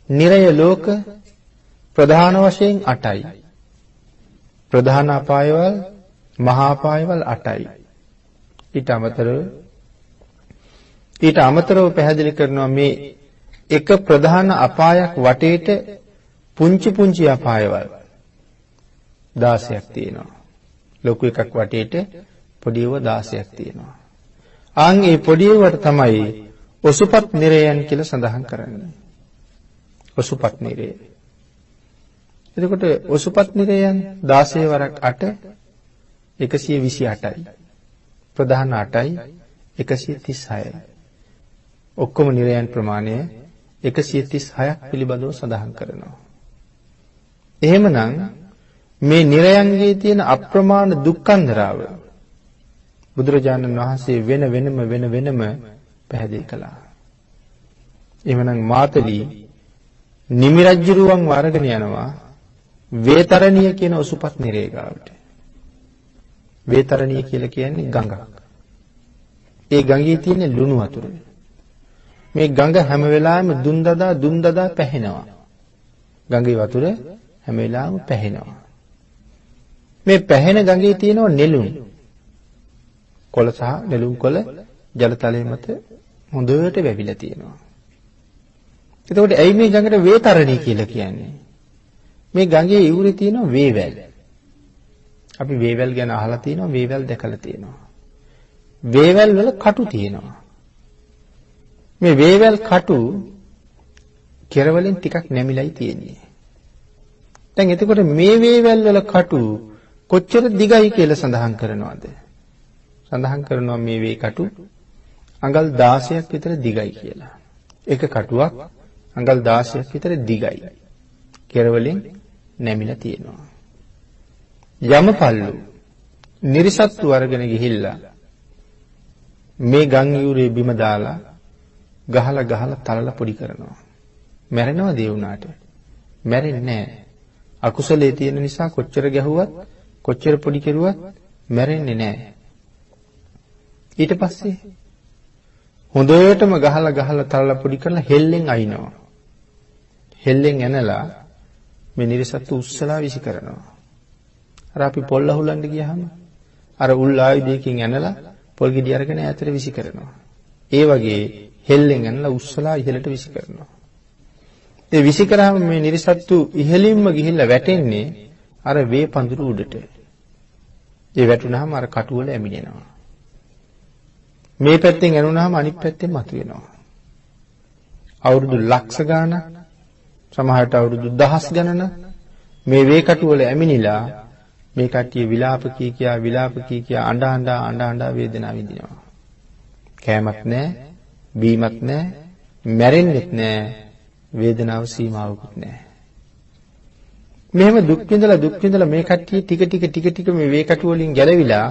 නිරය ලෝක ප්‍රධාන වශයෙන් 8යි. ප්‍රධාන අපායවල මහා අපායවල 8යි. ඊට අමතරව පැහැදිලි කරනවා මේ එක ප්‍රධාන අපායක් වටේට පුංචි පුංචි අපායවල 16ක් තියෙනවා. ලොකු එකක් වටේට පොඩි ඒවා 16ක් තියෙනවා. ආන් ඒ පොඩි ඒවාට තමයි ඔසුපත් නිරයන් කියලා සඳහන් කරන්නේ. ඔසුපත් නිරය. එතකොට ඔසුපත් නිරයන් 16 වරක් 8 128යි. ප්‍රධාන 8යි 136යි. ඔක්කොම නිරයන් ප්‍රමාණය 136ක් පිළිබඳව සඳහන් කරනවා. එහෙමනම් මේ නිරයන්ගේ තියෙන අප්‍රමාණ දුක්ඛන්දරාව බුදුරජාණන් වහන්සේ වෙන වෙනම පැහැදිලි කළා. එහෙමනම් මාතලී නිමි රජුරුවන් වරගෙන යනවා වේතරණිය කියන ඔසුපත් නිරය ගාවට. වේතරණිය කියලා කියන්නේ ගඟක්. ඒ ගඟේ තියෙන ලුණු වතුර. මේ ගඟ හැම වෙලාවෙම දුන් දදා පැහෙනවා. ගඟේ වතුර හැම වෙලාවෙම පැහෙනවා. මේ පැහෙන ගඟේ තියෙනවා නෙළුම්. කොළ සහ නෙළුම් කොළ ජලතලයේ මත හොඳට වැවිලා තියෙනවා. එතකොට ඇයි මේ ගඟට වේතරණී කියලා කියන්නේ? මේ ගඟේ ඉවුරේ තියෙනවා වේවැල්. අපි වේවැල් ගැන අහලා තියෙනවා, වේවැල් දැකලා තියෙනවා. වේවැල් වල කටු තියෙනවා. මේ වේවැල් කටු කෙරවලින් ටිකක් නැමිලයි තියෙන්නේ. දැන් එතකොට මේ වේවැල් වල කටු කොච්චර දිගයි කියලා සඳහන් කරනවද? සඳහන් කරනවා මේ වේ කටු අඟල් 16ක් විතර දිගයි කියලා. එක කටුවක් අඟල් 16ක් විතර දිගයි. කෙරවලින් නැමිලා තියෙනවා. යමපල්ලු නිරිසත්තු අරගෙන ගිහිල්ලා මේ ගම් යූරේ බිම දාලා ගහලා තලලා පොඩි කරනවා. මැරෙනවද ඒ වුණාට? මැරෙන්නේ නැහැ. අකුසලයේ තියෙන නිසා කොච්චර ගැහුවත් කොච්චර පොඩි කෙරුවත් මැරෙන්නේ නැහැ. ඊට පස්සේ හොඳටම ගහලා තලලා පොඩි කරලා හෙල්ලෙන් අයින්නවා. හෙල්ලෙන් ඇනලා මේ නිරිසත්තු උස්සලා විසි කරනවා. අර අපි පොල් අහුලන්න ගියාම අර උල් ආයුධයකින් ඇනලා පොල් ගෙඩි අරගෙන ඈතට විසි කරනවා. ඒ වගේ හෙල්ලෙන් ඇනලා උස්සලා ඉහළට විසි කරනවා. ඒ විසි කරාම මේ නිරිසත්තු ඉහළින්ම ගිහිල්ලා වැටෙන්නේ අර වේ පඳුරු උඩට. ඒ වැටුනහම අර කටුවල ඇමිනෙනවා. මේ පැත්තෙන් ඇනුනහම අනිත් පැත්තෙන් මතුවෙනවා. අවුරුදු ලක්ෂ ගාණක් සමහරට අවුරුදු දහස් ගණන මේ වේකටු වල ඇමිනිලා මේ කට්ටිය විලාප කියා අඬ වේදනාව විඳිනවා. කෑමක් නැහැ, බීමක් නැහැ, මැරෙන්නෙත් නැහැ, වේදනාව සීමාවකුත් නැහැ. මෙහෙම දුක් විඳලා මේ කට්ටිය ටික මේ වේකටු වලින් ගැලවිලා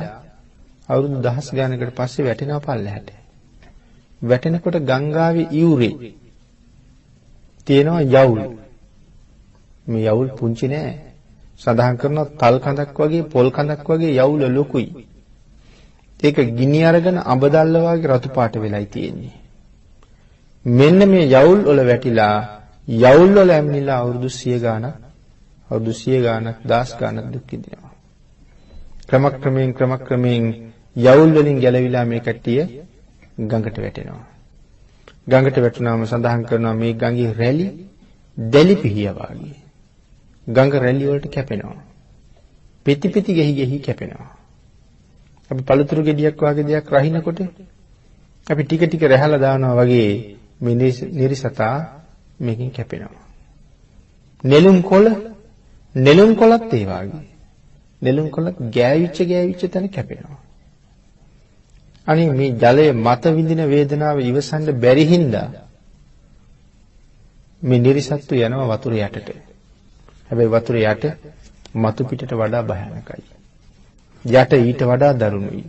අවුරුදු දහස් ගානකට පස්සේ වැටෙනවා පල්ලෙහාට. වැටෙනකොට ගංගාවේ ඉවුරේ තියෙනවා යවුල්. මේ යවුල් පුංචි නෑ. සඳහන් කරනවා තල් කඳක් වගේ පොල් කඳක් වගේ යවුල ලොකුයි. ඒක ගිනි අරගෙන අඹ දැල්ල වගේ රතු පාට වෙලයි තියෙන්නේ. මෙන්න මේ යවුල් වල වැටිලා යවුල් වල ඇමිනිලා අවුරුදු 100 ගානක් දහස් ගානක් දුක් විඳිනවා. ක්‍රමක්‍රමයෙන් යවුල් වලින් ගැලවිලා මේ කට්ටිය ගඟට වැටෙනවා. ගඟට වැටුනාම සඳහන් කරනවා මේ ගඟේ රැලි දැලි පිහිය වගේ. ගඟ රැලි වලට කැපෙනවා. පිටි ගෙහි කැපෙනවා. අපි පළතුරු ගෙඩියක් වගේ දෙයක් රහිනකොට අපි ටික රැහැලා දානවා වගේ මේ නිරිසතා මේකෙන් කැපෙනවා. නෙළුම් කොළත් ඒ වගේ. නෙළුම් කොළත් ගෑවිච්ච තැන කැපෙනවා. අනේ මේ ජලයේ මත විඳින වේදනාව ඉවසන්න බැරි හින්දා මේ නිරිසත්තු යනවා වතුර යටට. හැබැයි වතුර යට මතු පිටට වඩා භයානකයි. යට ඊට වඩා දරුණුයි.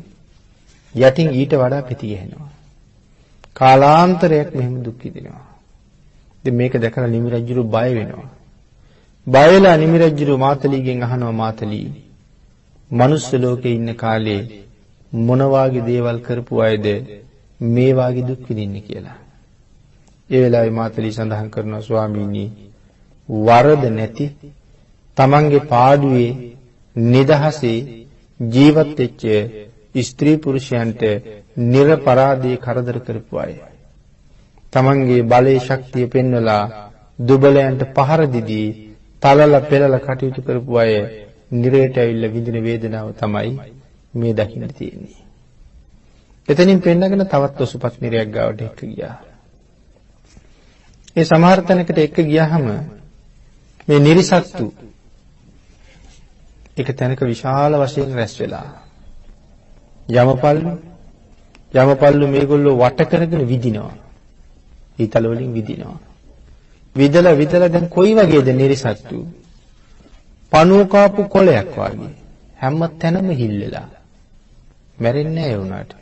යටින් ඊට වඩා පිටි ගහනවා. කාලාන්තරයක් මෙහෙම දුක් විඳිනවා. ඉතින් මේක දැකලා නිමි රජුරු බය වෙනවා. බය වෙලා නිමි රජුරු මාතලීගෙන් අහනවා මාතලී මනුස්ස ලෝකේ ඉන්න කාලේ මොන වාගේ දේවල් කරපු අයද මේ වාගේ දුක් විඳින්නේ කියලා. ඒ වෙලාවේ මාතලී සඳහන් කරනවා ස්වාමීනි වරද නැති තමන්ගේ පාඩුවේ නිදහසේ ජීවත් වෙච්ච ස්ත්‍රී පුරුෂයන්ට නිර්පරාදී කරදර කරපු අය. තමන්ගේ බලයේ ශක්තිය පෙන්වලා දුබලයන්ට පහර දීදී තලලා පෙරලා කටයුතු කරපු අය නිරයට ඇවිල්ලා විඳින වේදනාව තමයි මේ දකින්න තියෙන්නේ. එතනින් පෙන්නගෙන තවත් ඔසුපත් නිරයක් ගාවට එක්ක ගියා. ඒ සමහර තැනකට එක්ක ගියාම මේ නිරිසත්තු එක තැනක විශාල වශයෙන් රැස් වෙලා යමපල්ලු මේගොල්ලෝ වට කරගෙන විදිනවා. ඊතල වලින් විදිනවා. විදලා දැන් කොයි වගේද නිරිසත්තු? පණුව කාපු කොළයක් වගේ. හැම තැනම හිල්ලලා. මැරෙන්නේ නැහැ ඒ උනාට.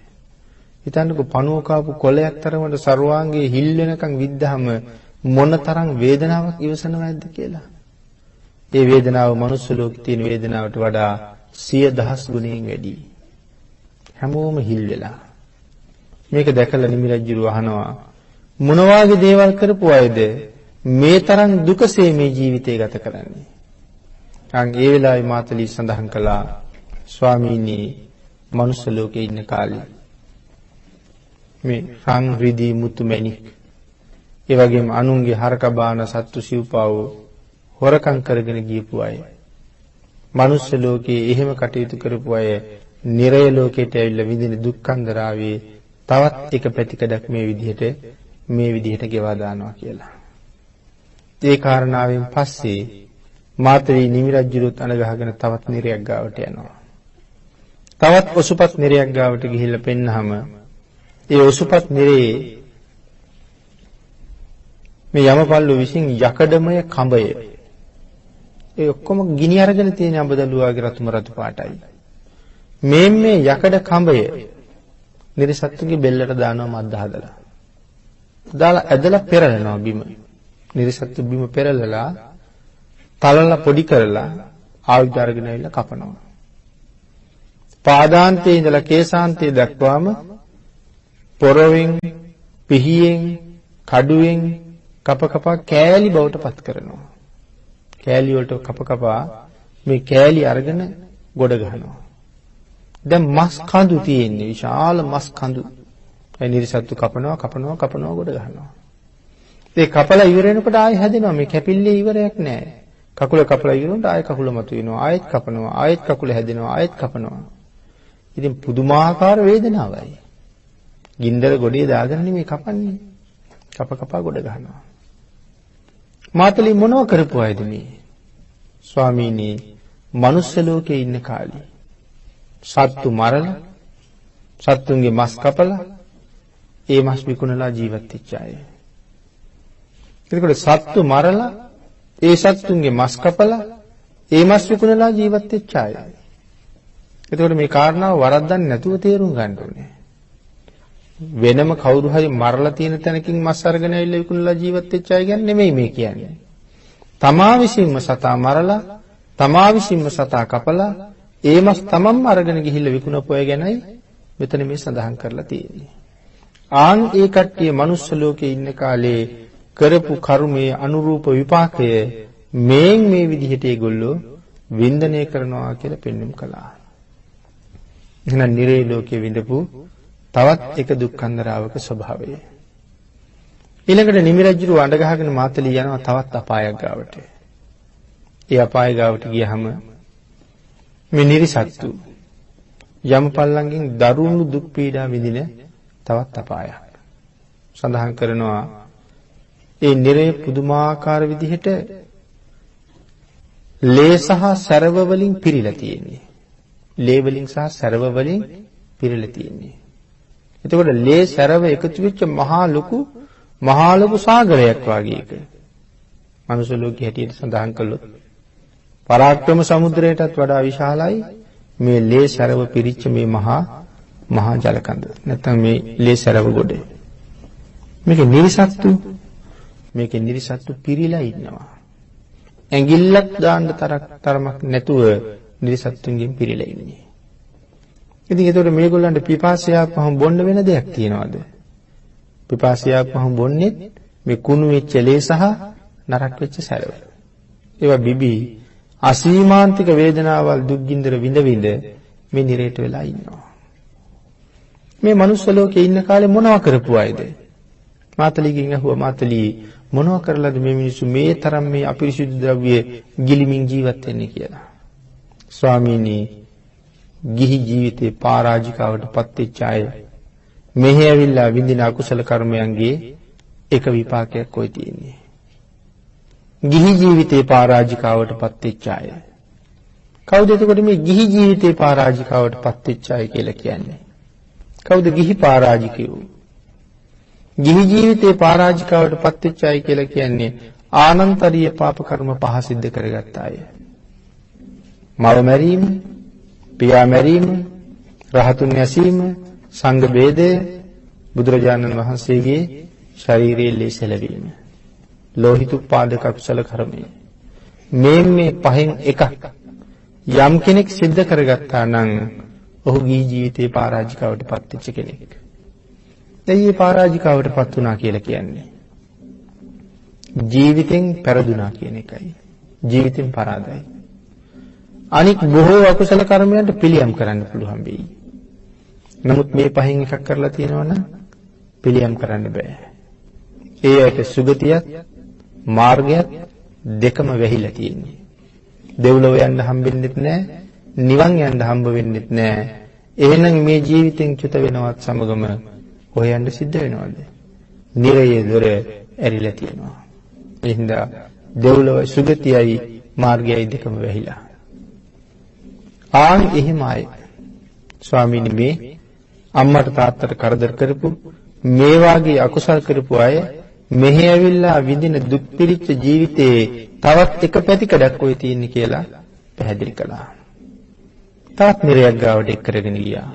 හිතන්නකෝ පණුව කාපු කොළයක් තරමට ਸਰවාංගයේ හිල් වෙනකන් විද්දාම මොනතරම් වේදනාවක් ඉවසනවද කියලා. ඒ වේදනාව මනුස්ස ලෝකේ තියෙන වේදනාවට වඩා 100,000 ගුණයෙන් වැඩි. හැමෝම හිල් වෙලා. මේක දැකලා නිමි රජුරු අහනවා මොන වාගේ දේවල් කරපු අයද මේ තරම් දුකසේ මේ ජීවිතය ගත කරන්නේ. අන් ඒ වෙලාවේ මාතලී සඳහන් කළා ස්වාමීනි මනුස්ස ලෝකේ ඉන්න කාලේ මේ රන් රිදී මුතු මැණික් ඒ වගේම අනුන්ගේ හරක බාන සත්තු සිව්පාව හොරකම් කරගෙන ගියපු අය මනුස්ස ලෝකේ එහෙම කටයුතු කරපු අය නිරය ලෝකයට ඇවිල්ලා විඳින දුක්ඛන්දරාවේ තවත් එක පැතිකඩක් මේ විදිහට ගෙවා දානවා කියලා. ඒ කාරණාවෙන් පස්සේ මාතලී නිමි රජුරුත් අනගහගෙන තවත් නිරයක් ගාවට යනවා. තවත් ඔසුපත් නිරයක් ගාවට ගිහිල්ලා පෙන්නහම ඒ ඔසුපත් නිරේ මේ යමපල්ලු විසින් යකඩමය කඹය ඒ ඔක්කොම ගිනි අරගෙන තියෙන අඹදලුවාගේ රතු පාටයි. මේ යකඩ කඹය නිරිසත්තුගේ බෙල්ලට දානවා මද්ද හදලා. දාලා ඇදලා පෙරලනවා බිම. නිරිසත්තු බිම පෙරලලා තලලා පොඩි කරලා ආයුධ අරගෙන ඇවිල්ලා කපනවා. පාදාන්තයේ ඉඳලා කේසාන්තයේ දක්වාම පොරවෙන්, පිහියෙන්, කඩුවෙන් කප කෑලි බවට පත් කරනවා. කෑලි වලට කපා මේ කෑලි අරගෙන ගොඩ ගහනවා. දැන් මස් කඳු තියෙන්නේ විශාල මස් කඳු. ඒ නිරිසත්තු කපනවා ගොඩ ගහනවා. ඒ කපලා ඉවර වෙනකොට ආයෙ හැදෙනවා. මේ කැපිල්ලේ ඉවරයක් නැහැ. කකුල කපලා ඉවරනකොට ආයෙ කකුල මතුවෙනවා. ආයෙත් කපනවා. ආයෙත් කකුල හැදෙනවා. ආයෙත් කපනවා. ඉතින් පුදුමාකාර වේදනාවයි. ගින්දර ගොඩේ දාගෙන නෙමෙයි කපන්නේ. කප ගොඩ ගන්නවා. මාතලී මොනව කරපු අයද මේ? ස්වාමීනි, මනුස්ස ලෝකේ ඉන්න කාලේ සත්තු මරලා, සත්තුන්ගේ මස් කපලා, ඒ මස් විකුණලා ජීවත් වෙච්ච අය. එතකොට සත්තු මරලා, ඒ සත්තුන්ගේ මස් කපලා, ඒ මස් විකුණලා ජීවත් වෙච්ච අය. එතකොට මේ කාරණාව වරද්දන්නේ නැතුව තේරුම් ගන්න ඕනේ. වෙනම කවුරු හරි මරලා තියෙන තැනකින් මස් අරගෙන ඇවිල්ලා විකුණලා ජීවත් වෙච්ච අය ගැන නෙමෙයි මේ කියන්නේ. තමා විසින්ම සතා මරලා, තමා විසින්ම සතා කපලා, ඒ මස් තමන්ම අරගෙන ගිහිල්ලා විකුණපු අය ගැනයි මෙතන මේ සඳහන් කරලා තියෙන්නේ. ආන් ඒ කට්ටිය මනුස්ස ලෝකේ ඉන්න කාලේ කරපු කර්මයේ අනුරූප විපාකය මේ විදිහට ඒගොල්ලෝ වින්දනය කරනවා කියලා පෙන්වුම් කළා. එහෙනම් නිරේ ලෝකේ විඳපු තවත් එක දුක්ඛන්දරාවක ස්වභාවය. ඊළඟට නිමි රජුව අඬ ගහගෙන මාතලී යනවා තවත් අපායක් ගාවට. ඒ අපාය ගාවට ගියහම මේ නිරිසත්තු යමපල්ලංගෙන් දරුණු දුක් පීඩා විඳින තවත් අපායක්. සඳහන් කරනවා ඒ නිරේ පුදුමාකාර විදිහට ලේ සහ සරව වලින් පිරීලා තියෙන්නේ. ලේ වලින් සහ සරව වලින් පිරීලා තියෙන්නේ. එතකොට ලේ සරව එකතු වෙච්ච මහා ලොකු සාගරයක් වගේ එක. මනුෂ්‍ය ලෝකයේ හැටියට සඳහන් කළොත් පරාක්‍රම සමුද්‍රයටත් වඩා විශාලයි මේ ලේ සරව පිරිච්ච මේ මහා ජල කඳ. නැත්නම් මේ ලේ සරව ගොඩ. මේකේ නිරිසත්තු පිරීලා ඉන්නවා. ඇඟිල්ලක් දාන්න තරමක් නැතුව නිරිසත්තුන්ගෙන් පිරීලා ඉන්නේ. ඉතින් ඒතකොට මේගොල්ලන්ට පිපාසයාපහම බොන්න වෙන දෙයක් තියනවාද? පිපාසයාපහම බොන්නේ මේ කුණු වෙච්ච ලේ සහ නරක් වෙච්ච සැරව. ඒවා බිබී අසීමාන්තික වේදනාවල් දුක්ගින්දර විඳ මේ නිරේට වෙලා ඉන්නවා. මේ මනුස්ස ලෝකේ ඉන්න කාලේ මොනව කරපු අයද? මාතලීගෙන් අහුවා මාතලී මොනව කරලාද මේ මිනිස්සු මේ තරම් මේ අපිරිසිදු ද්‍රව්‍ය ගිලිමින් ජීවත් වෙන්නේ කියලා. ස්වාමීනි, ගිහි ජීවිතේ පරාජිකාවට පත් වෙච්ච අය මෙහි ඇවිල්ලා විඳින අකුසල කර්මයන්ගේ එක විපාකයක් කොයි තියෙන්නේ. ගිහි ජීවිතේ පරාජිකාවට පත් වෙච්ච අය. කවුද එතකොට මේ ගිහි ජීවිතේ පරාජිකාවට පත් වෙච්ච අය කියලා කියන්නේ? කවුද ගිහි පරාජිකයෝ? ගිහි ජීවිතේ පරාජිකාවට පත් වෙච්ච අය කියලා කියන්නේ ආනන්තරීය පාප කර්ම පහ සිද්ධ කරගත්ත අය. මව මැරීම, පියා මැරීම, රහතුන් ඇසීම, සංඝ ભેදය, බුදුරජාණන් වහන්සේගේ ශරීරයේ ලේසලවීම, ලෝහිතුප්පාදක කුසල කර්මය. මේ පහෙන් එකක් යම් කෙනෙක් සිද්ධ කරගත්තා නම් ඔහු ගිහි ජීවිතේ පරාජිකාවට පත් වෙච්ච කෙනෙක්. එයි පරාජිකාවට පත් වුණා කියලා කියන්නේ ජීවිතෙන් පෙරදුනා කියන එකයි. ජීවිතෙන් පරාදයි. අනික් බොහෝ අකුසල කර්මයන්ට පිළියම් කරන්න පුළුවන් වෙයි. නමුත් මේ පහෙන් එකක් කරලා තියෙනවා නම් පිළියම් කරන්න බෑ. ඒ ඇයිට සුගතියත් මාර්ගයත් දෙකම වැහිලා තියෙන්නේ. දෙව්ලොව යන්න හම්බෙන්නෙත් නෑ, නිවන් යන්න හම්බ වෙන්නෙත් නෑ. එහෙනම් මේ ජීවිතෙන් චුත වෙනවත් සමගම හොයන්න සිද්ධ වෙනවද? නිරයේ දොර ඇරිලා තියෙනවා. ඒ හින්දා දෙව්ලොව සුගතියයි මාර්ගයයි දෙකම වැහිලා. ආන් එහෙම අය ස්වාමීනි මේ අම්මට තාත්තට කරදර කරපු මේ වාගේ අකුසල් කරපු අය මෙහි ඇවිල්ලා විඳින දුක් පිරිච්ච ජීවිතේ තවත් එක පැතිකඩක් ඔය තියෙන්නේ කියලා පැහැදිලි කළා. තාත් නිරයක් ගාවට එක් කරගෙන ගියා.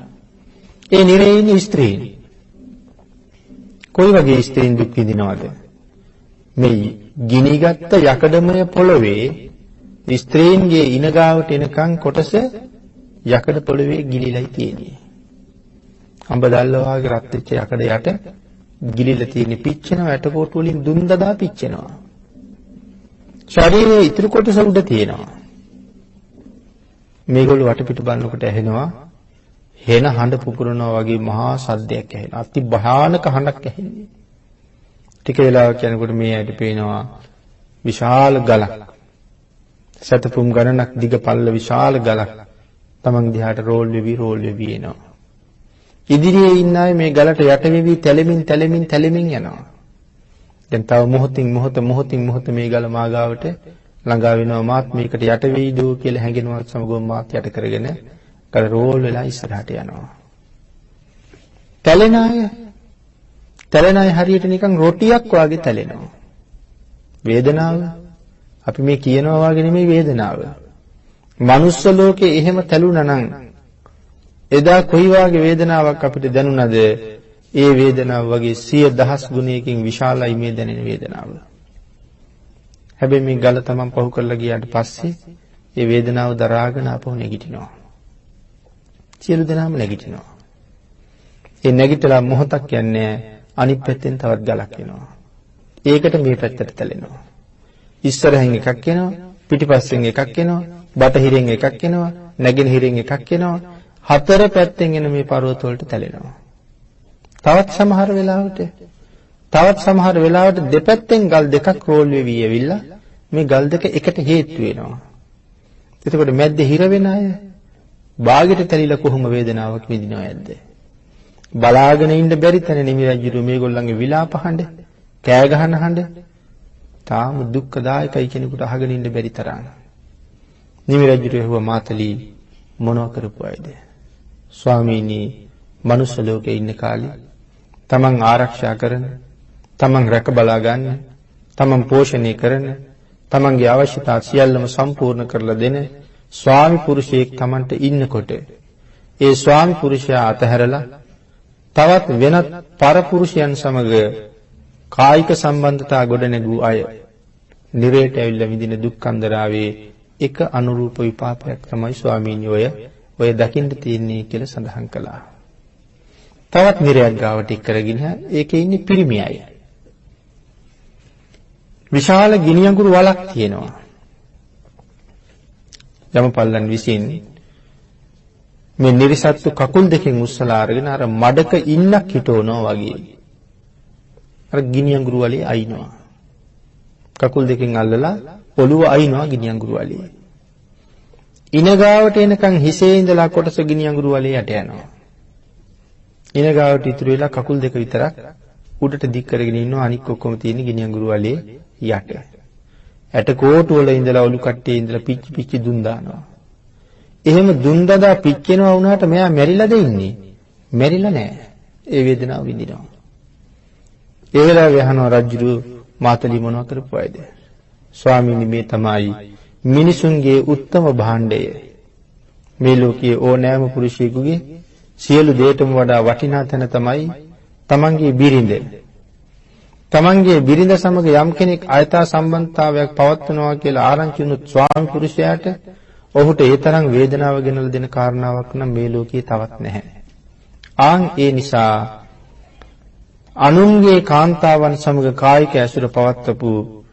ඒ නිරේ ඉන්න ස්ත්‍රීන් කොයි වගේ ස්ත්‍රීන් දුක් විඳිනවද? මේ ගිනිගත් යකඩමය පොළවේ ස්ත්‍රීන්ගේ ඉන ගාවට එනකන් කොටස යකඩ පොළවේ ගිලිලයි තියෙන්නේ. අඹ දැල්ල වාගේ රත් වෙච්ච යකඩ යට ගිලිලා තියෙන පිච්චෙනවා, ඇටකොටු වලින් දුම් දදා පිච්චෙනවා. ශරීරයේ ඉතුරු කොටස උඩ තියෙනවා. මේගොල්ලෝ වටපිට බලනකොට ඇහෙනවා හෙන හඬ පුපුරනවා වගේ මහා සද්දයක් ඇහෙනවා. අති භයානක හඬක් ඇහෙන්නේ. ටික වෙලාවක් යනකොට මේ ඇයිට පේනවා විශාල ගලක්. සතපුම් ගණනක් දිග පල්ල විශාල ගලක් තමන් දිහාට රෝල් වෙවි එනවා. ඉදිරියේ ඉන්න අය මේ ගලට යට වෙවි තැලෙමින් යනවා. දැන් තව මොහොතින් මොහොත මේ ගල මාගාවට ළඟා වෙනවා. මාත් මේකට යට වෙයිද කියලා හැඟෙනවත් සමගම මාත් යට කරගෙන ගල රෝල් වෙලා ඉස්සරහට යනවා. තැලෙන අය හරියට නිකන් රොටියක් වාගේ තැලෙනවා. වේදනාව අපි මේ කියනවා වාගේ නෙමෙයි වේදනාව. මනුස්ස ලෝකේ එහෙම තැලුණා නම් එදා කොයි වාගේ වේදනාවක් අපිට දැනුණාද? ඒ වේදනාව වගේ 100,000 ගුණයකින් විශාලයි මේ දැනෙන වේදනාව. හැබැයි මේ ගල තමන් පහු කරලා ගියාට පස්සේ ඒ වේදනාව දරාගෙන ආපහු නැගිටිනවා. සියලු දෙනාම නැගිටිනවා. ඒ නැගිටලා මොහොතක් යන්නේ අනිත් පැත්තෙන් තවත් ගලක් එනවා. ඒකට මේ පැත්තට තැලෙනවා. ඉස්සරහින් එකක් එනවා, පිටිපස්සෙන් එකක් එනවා, බටහිරෙන් එකක් එනවා, නැගෙනහිරෙන් එකක් එනවා. හතර පැත්තෙන් එන මේ පර්වත වලට තැලෙනවා. තවත් සමහර වෙලාවට දෙපැත්තෙන් ගල් දෙකක් රෝල් වෙවි ඇවිල්ලා මේ ගල් දෙක එකට හේතු වෙනවා. එතකොට මැද්දේ හිර වෙන අය බාගෙට තැලිලා කොහොම වේදනාවක් විඳිනවද? බලාගෙන ඉන්න බැරි තැන නිමි රජුරු මේගොල්ලන්ගේ විලාප හඬ, කෑ ගහන හඬ තාම දුක්ඛදායකයි කෙනෙකුට අහගෙන ඉන්න බැරි තරම්. නිමි රජුරු ඇහුවා මාතලී මොනවා කරපු අයද? ස්වාමීනි මනුස්ස ලෝකේ ඉන්න කාලේ තමන් ආරක්ෂා කරන, තමන් රැක බලා ගන්න, තමන් පෝෂණය කරන, තමන්ගේ අවශ්‍යතා සියල්ලම සම්පූර්ණ කරලා දෙන ස්වාමි පුරුෂයෙක් තමන්ට ඉන්නකොට ඒ ස්වාමි පුරුෂයා අතහැරලා තවත් වෙනත් පරපුරුෂයන් සමග කායික සම්බන්ධතා ගොඩනැගූ අය නිරේට ඇවිල්ලා විඳින දුක්ඛන්දරාවේ එක අනුරූප විපාකයක් තමයි ස්වාමීනි ඔය දකින්න තියෙන්නේ කියලා සඳහන් කළා. තවත් නිරයක් ගාවට එක් කරගෙන ඒකේ ඉන්නේ පිරිමි අය. විශාල ගිනි අඟුරු වලක් තියෙනවා. යමපල්ලන් විසින් මේ නිරිසත්තු කකුල් දෙකෙන් උස්සලා අරගෙන අර මඩක ඉන්නක් හිටවනවා වගේ. අර ගිනි අඟුරු වලේ අයින්නවා. කකුල් දෙකෙන් අල්ලලා ඔළුව අයින්නවා ගිනි අඟුරු වලේ. ඉනගාවට එනකන් හිසේ ඉඳලා කොටස ගිනි අඟුරු වලේ යට යනවා. ඉනගාවට ඉතුරු වෙලා කකුල් දෙක විතරක් උඩට දික් කරගෙන ඉන්නවා. අනික් ඔක්කොම තියෙන ගිනි අඟුරු වලේ යට. ඇට කෝටු වල ඉඳලා ඔලු කට්ටියේ ඉඳලා පිච්චි දුම් දානවා. එහෙම දුම් දදා පිච්චෙනවා වුණාට මෙයා මැරිලාද ඉන්නේ? මැරිලා නැහැ. ඒ වේදනාව විඳිනවා. ඒ වෙලාවේ අහනවා රජුරු මාතලි මොනවා කරපුවයිද? ස්වාමීනි මේ තමයි මිනිසුන්ගේ උත්තම භාණ්ඩය. මේ ලෝකයේ ඕනෑම පුරුෂයෙකුගේ සියලු දේටම වඩා වටිනා තැන තමයි තමන්ගේ බිරිඳ. තමන්ගේ බිරිඳ සමග යම් කෙනෙක් අයථා සම්බන්ධතාවයක් පවත්වනවා කියලා ආරංචි වුණොත් ස්වාමි පුරුෂයාට ඔහුට ඒ තරම් වේදනාව ගෙනල්ලා දෙන කාරණාවක් නම් මේ ලෝකයේ තවත් නැහැ. ඒ නිසා අනුන්ගේ කාන්තාවන් සමග කායික ඇසුර පවත්වපු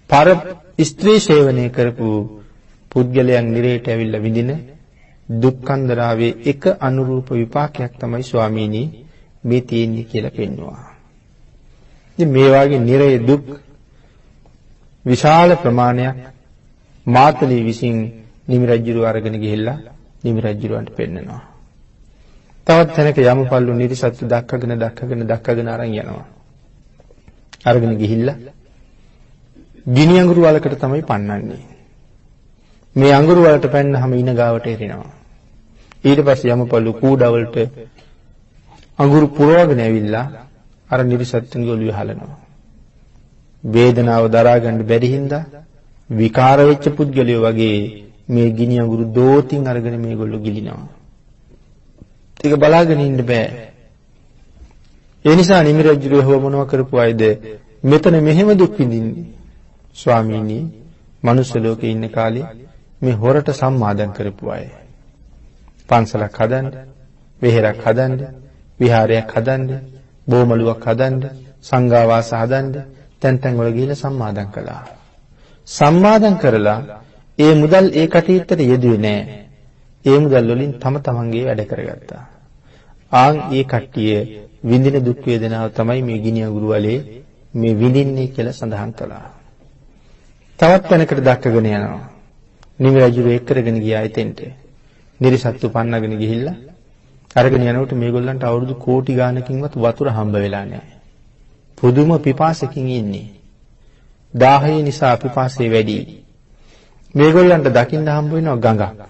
පර ස්ත්‍රී සේවනය කරපු පුද්ගලයන් නිරේට ඇවිල්ලා විඳින දුක්ඛන්දරාවේ එක අනුරූප විපාකයක් තමයි ස්වාමීනි මේ තියෙන්නේ කියලා පෙන්වනවා. ඉතින් මේ වාගේ නිරේ දුක් විශාල ප්‍රමාණයක් මාතලී විසින් නිමි රජුව අරගෙන ගිහිල්ලා නිමි රජුවන්ට පෙන්නනවා. තවත් තැනක යමපල්ලු නිරිසත්තු දක්කගෙන අරන් යනවා. අරගෙන ගිහිල්ලා ගිනි අඟුරු වලකට තමයි පන්නන්නේ. මේ අඟුරු වලට පැන්නහම ඉන ගාවට එරිනවා. ඊට පස්සේ යමපල්ලු කූඩවලට අඟුරු පුරවගෙන ඇවිල්ලා අර නිරිසත්තුන්ගේ ඔළුවේ හලනවා. වේදනාව දරා ගන්න බැරි හින්දා විකාර වෙච්ච පුද්ගලයෝ වගේ මේ ගිනි අඟුරු දෝතින් අරගෙන මේගොල්ලෝ ගිලිනවා. ඒක බලාගෙන ඉන්න බෑ. ඒ නිසා නිමි රජුව මොනවා කරපු අයද මෙතන මෙහෙම දුක් විඳින්නේ? ස්වාමීනි මනුස්ස ලෝකේ ඉන්න කාලේ මේ හොරට සම්මාදම් කරපු අය. පන්සලක් හදන්න, වෙහෙරක් හදන්න, විහාරයක් හදන්න, බෝමලුවක් හදන්න, සංඝාවාස හදන්න තැන් වල ගිහිල්ලා සම්මාදම් කළා. සම්මාදම් කරලා ඒ මුදල් ඒ කටයුත්තට යෙදුවේ නෑ. ඒ මුදල් වලින් තමන්ගේ වැඩ කරගත්තා. ඒ කට්ටිය විඳින දුක් වේදනාව තමයි මේ ගිනි අඟුරු වලේ මේ විඳින්නේ කියලා සඳහන් කළා. තවත් තැනකට දක්කගෙන යනවා. නිමි රජු එක් කරගෙන ගියා එතෙන්ට. නිරිසත්තු පන්නගෙන ගිහිල්ලා අරගෙන යනකොට මේගොල්ලන්ට අවුරුදු කෝටි ගානකින්වත් වතුර හම්බ වෙලා නැහැ. පුදුම පිපාසකින් ඉන්නේ. දාහය නිසා පිපාසය වැඩි. මේගොල්ලන්ට දකින්න හම්බ වෙනවා ගඟක්.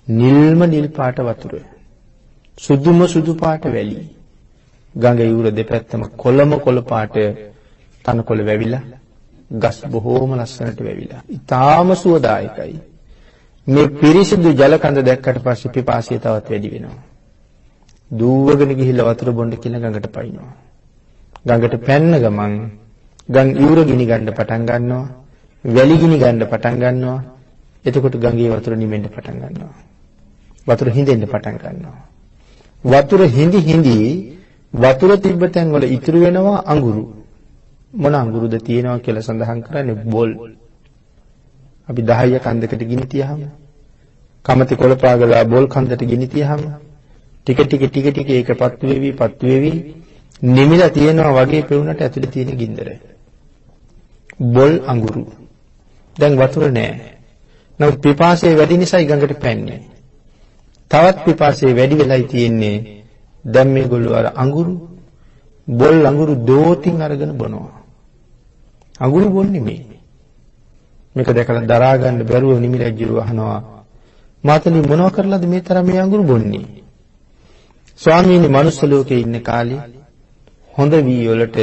නිල්ම නිල් පාට වතුර. සුදුම සුදු පාට වැලි. ගඟ යුර දෙපැත්තම කොළ පාට තනකොළ වැවිලා, ගස් බොහෝම ලස්සනට වැවිලා. ඊටාම සුවදායකයි. මේ පිරිසිදු ජල කඳ දැක්කට පස්සේ පිපාසය තවත් වැඩි වෙනවා. දුවගෙන ගිහිල්ලා වතුර බොන්න කියලා ගඟට පයින්නවා. ගඟට පැන්න ගමන් ගම් යුර ගිනි ගන්න පටන් ගන්නවා. වැලි ගිනි ගන්න පටන් ගන්නවා. එතකොට ගඟේ වතුර නිවෙන්න පටන් ගන්නවා. වතුර හිඳෙන්න පටන් ගන්නවා. වතුර හිඳි වතුර තිබ්බ තැන් වල ඉතුරු වෙනවා අඟුරු. මොන අඟුරුද තියෙනවා කියලා සඳහන් කරන්නේ බොල්. අපි 10 කන්දකට ගිනි තියහම කමති කොළ පාගලා බොල් කන්දට ගිනි තියහම ටික ටික ඒක පත්තු වෙවි නිමිලා තියෙනවා වගේ පෙවුනට ඇතුලේ තියෙන ගින්දර. බොල් අඟුරු. දැන් වතුර නැහැ. නමුත් පිපාසය වැඩි නිසායි ගඟට පැන්නේ. තවත් පිපාසය වැඩි වෙලයි තියෙන්නේ. දැන් මේගොල්ලෝ අර අඟුරු බොල් අඟුරු දෝතින් අරගෙන බොනවා. අඟුරු බොන්නේ මේක දැකලා දරා ගන්න බැරුව නිමිරජ්ජුරුව අහනවා මාතලි මොනව කරලාද මේ තරම් මේ අඟුරු බොන්නේ? ස්වාමීනි මනුස්ස ලෝකේ ඉන්න කාලේ හොඳ වී වලට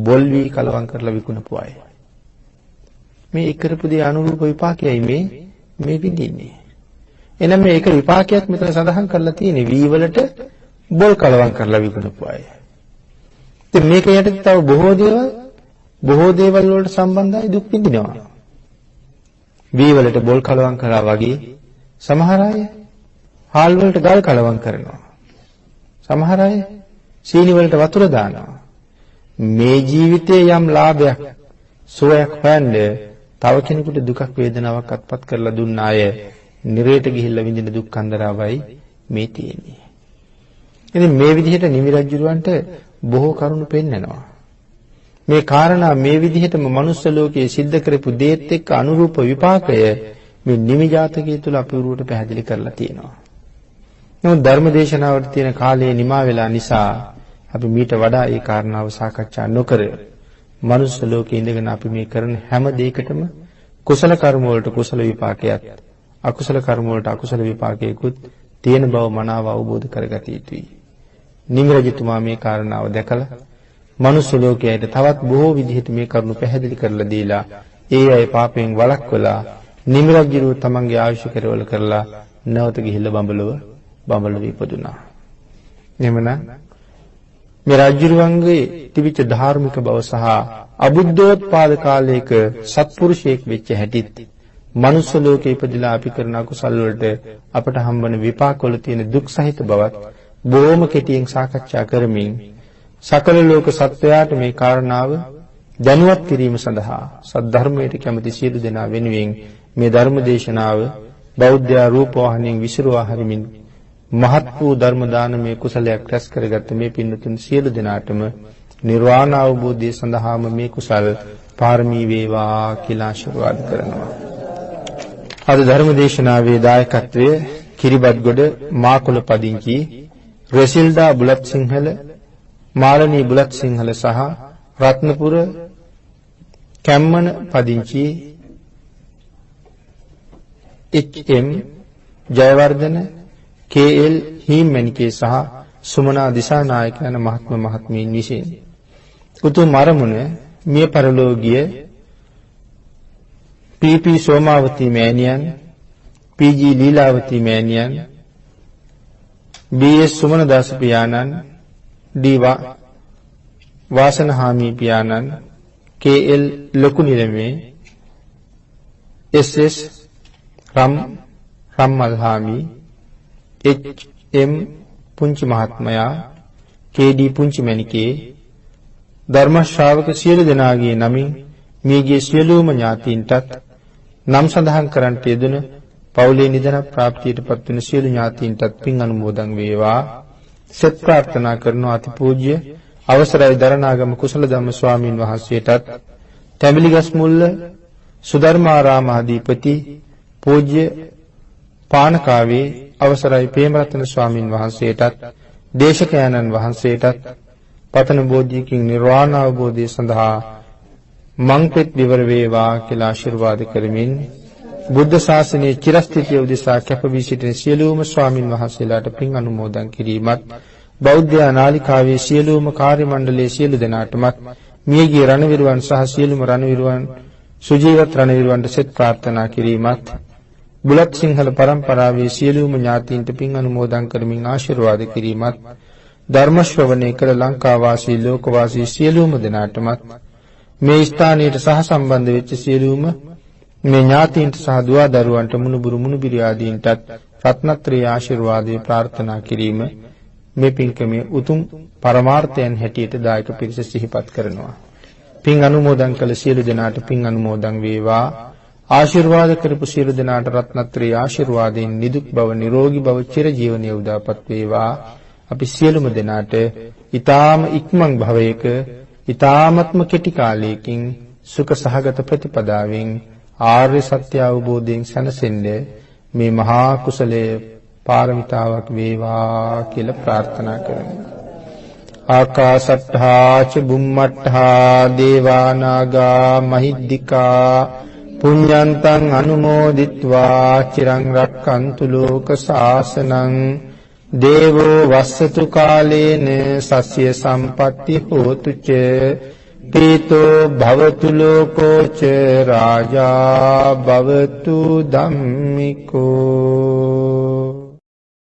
බොල් වී කලවම් කරලා විකුණපු අය. මේ එකරපු දේ අනුරූප විපාකයයි මේ විඳින්නේ. එනම් මේක විපාකයක් මෙතන සඳහන් කරලා තියෙන්නේ වී වලට බොල් කලවම් කරලා විකුණපු අය. ඉතින් මේක යටතේ තව බොහෝ දේවල් වලට සම්බන්ධයි දුක් විඳිනවා. වී වලට බොල් කලවම් කරා වගේ සමහර අය හාල් වලට ගල් කලවම් කරනවා. සමහර අය සීනි වලට වතුර දානවා. මේ ජීවිතයේ යම් ලාභයක් සුවයක් හොයන්නේ තව කෙනෙකුට දුකක් වේදනාවක් අත්පත් කරලා දුන්න අය නිරේට ගිහිල්ලා විඳින දුක් කන්දරාවයි මේ තියෙන්නේ. ඉතින් මේ විදිහට නිමි රජුරවන්ට බොහෝ කරුණු පෙන්නනවා. මේ කාරණා මේ විදිහටම මනුස්ස ලෝකයේ සිද්ධ කරපු දේත් එක්ක අනුරූප විපාකය මේ නිමි ජාතකයේ තුල අපූර්වට පැහැදිලි කරලා තියෙනවා. නමුත් ධර්ම දේශනාවට තියෙන කාලය නිමා වෙලා නිසා අපි මීට වඩා ඒ කාරණාව සාකච්ඡා නොකර මනුස්ස ලෝකයේ ඉඳගෙන අපි මේ කරන හැම දෙයකටම කුසල කර්ම වලට කුසල විපාකයක් අකුසල කර්ම වලට අකුසල විපාකයකුත් තියෙන බව මනාව අවබෝධ කරගත යුතුයි. නිමි රජතුමා මේ කාරණාව දැකලා මනුස්ස ලෝකයට තවත් බොහෝ විදිහට මේ කරුණු පැහැදිලි කරලා දීලා ඒ අය පාපයෙන් වළක්වලා නිමි රජුව තමන්ගේ ආයුෂ කෙරවල කරලා නැවත ගිහිල්ලා බඹලව ඉපදුනා. එහෙමනම් මේ රජුරුවන්ගේ තිබිච්ච ධාර්මික බව සහ අබුද්ධෝත්පාද කාලයක සත්පුරුෂයෙක් වෙච්ච හැටිත් මනුස්ස ලෝකේ ඉපදිලා අපි කරන අකුසල් වලට අපට හම්බවන විපාක වල තියෙන දුක් සහිත බවත් බොහොම කෙටියෙන් සාකච්ඡා කරමින් සකල ලෝක සත්වයාට මේ කාරණාව දැනුවත් කිරීම සඳහා සද්ධර්මයට කැමති සියලු දෙනා වෙනුවෙන් මේ ධර්ම දේශනාව බෞද්ධ රූපවාහිනියෙන් විසිරුවා හරිමින් මහත් වූ ධර්ම දානමය කුසලයක් රැස් කරගත්ත මේ පින්තුන් සියලු දෙනාටම නිර්වාණ අවබෝධය සඳහාම මේ කුසල් පාරමී වේවා කියලා ආශිර්වාද කරනවා. අද ධර්ම දේශනාවේ දායකත්වයේ කිරිබත්ගොඩ මාකුල පදිංචි රෙසිල්ඩා බුලත් සිංහල, මාලනී බුලත් සිංහල සහ රත්නපුර කැම්මන පදිංචි එච්.එම්. ජයවර්ධන, කේ.එල්. හීම්මැණිකේ සහ සුමනා දිසානායක යන මහත්ම මහත්මීන් විසින් උතුම් අරමුණ මිය පරලෝකීය පී.පී. සෝමාවතී මෑණියන්, පී.ජී. ලීලාවතී මෑණියන්, බී.එස්. සුමනදාස පියාණන්, ඩී.වා. වාසනහාමි පියාණන්, කේ.එල්. ලොකු නිලමේ, එස්.එස්. රම්මල්හාමි, එච්.එම්. පුංචි මහත්මයා, කේ.ඩී. පුංචි මැණිකේ, ධර්ම ශ්‍රාවක සියලු දෙනාගේ නමින් මියගිය සියලුම ඥාතීන්ටත් නම් සඳහන් කරන්ට යෙදුන පවුලේ නිදන ප්‍රාප්තියටපත් වන සියලු ඥාතීන්ටත් පින් අනුමෝදන් වේවා. සත් ප්‍රාර්ථනා කරන අතිපූජ්‍ය අවසරයි දරණාගම කුසල ධම්ම ස්වාමීන් වහන්සේටත් තැඹිලිගස් මුල්ල සුධර්මාරාමාධිපති පූජ්‍ය පානකාවේ අවසරයි ප්‍රේමරත්න ස්වාමින් වහන්සේටත් දේශකයන්න් වහන්සේටත් පතන බෝධියකින් නිර්වාණ අවබෝධය සඳහා මංපෙත් විවර වේවා කියලා ආශිර්වාද කරමින් බුද්ධ ශාසනයේ චිරස්ථිතිය උදෙසා කැපවී සිටින සියලුම ස්වාමින් වහන්සේලාට පින් අනුමෝදන් කිරීමත් බෞද්ධ නාලිකාවේ සියලුම කාර්ය මණ්ඩලයේ සියලු දෙනාටමත් මියගිය රණවිරුවන් සහ සියලුම රණවිරුවන් සුජීවත් රණවිරුවන්ට සෙත් ප්‍රාර්ථනා කිරීමත් බුලත් සිංහල පරම්පරාවේ සියලුම ඥාතීන්ට පින් අනුමෝදන් කරමින් ආශිර්වාද කිරීමත් ධර්ම ශ්‍රවණය කළ ලංකා වාසී ලෝක වාසී සියලුම දෙනාටමත් මේ ස්ථානයට සහ සම්බන්ධ වෙච්ච සියලුම මේ ඥාතීන්ට සහ දුවා දරුවන්ට මුණුබුරු මුණුබිරි ආදීන්ටත් රත්නත්‍රයේ ආශිර්වාදේ ප්‍රාර්ථනා කිරීම මේ පින්කමේ උතුම් පරමාර්ථයන් හැටියට දායක පිරිස සිහිපත් කරනවා. පින් අනුමෝදන් කළ සියලු දෙනාට පින් අනුමෝදන් වේවා. ආශිර්වාද කරපු සියලු දෙනාට රත්නත්‍රයේ ආශිර්වාදයෙන් නිදුක් බව නිරෝගී බව චිරජීවනයේ උදාපත් වේවා. අපි සියලුම දෙනාට ඊ타ම ඉක්මන් භවයක ඊ타මත්ම කෙටි කාලයකින් සුඛ සහගත ප්‍රතිපදාවෙන් ආර්ය සත්‍ය අවබෝධයෙන් සැනසෙන්න මේ මහා කුසලයේ පාරමිතාවක් වේවා කියලා ප්‍රාර්ථනා කරමු. ආකාශට්ඨා ච බුම්මට්ඨා දේවා නාග මහිද්దికා පුඤ්ඤන්තං අනුමෝදිත්වා චිරං රක්칸තු ලෝක සාසනං දේවෝ වස්සතු කාලේන සස්ය සම්පatti හෝතු ච පීතෝ භවතු ලෝකෝ ච රාජා භවතු ධම්මිකෝ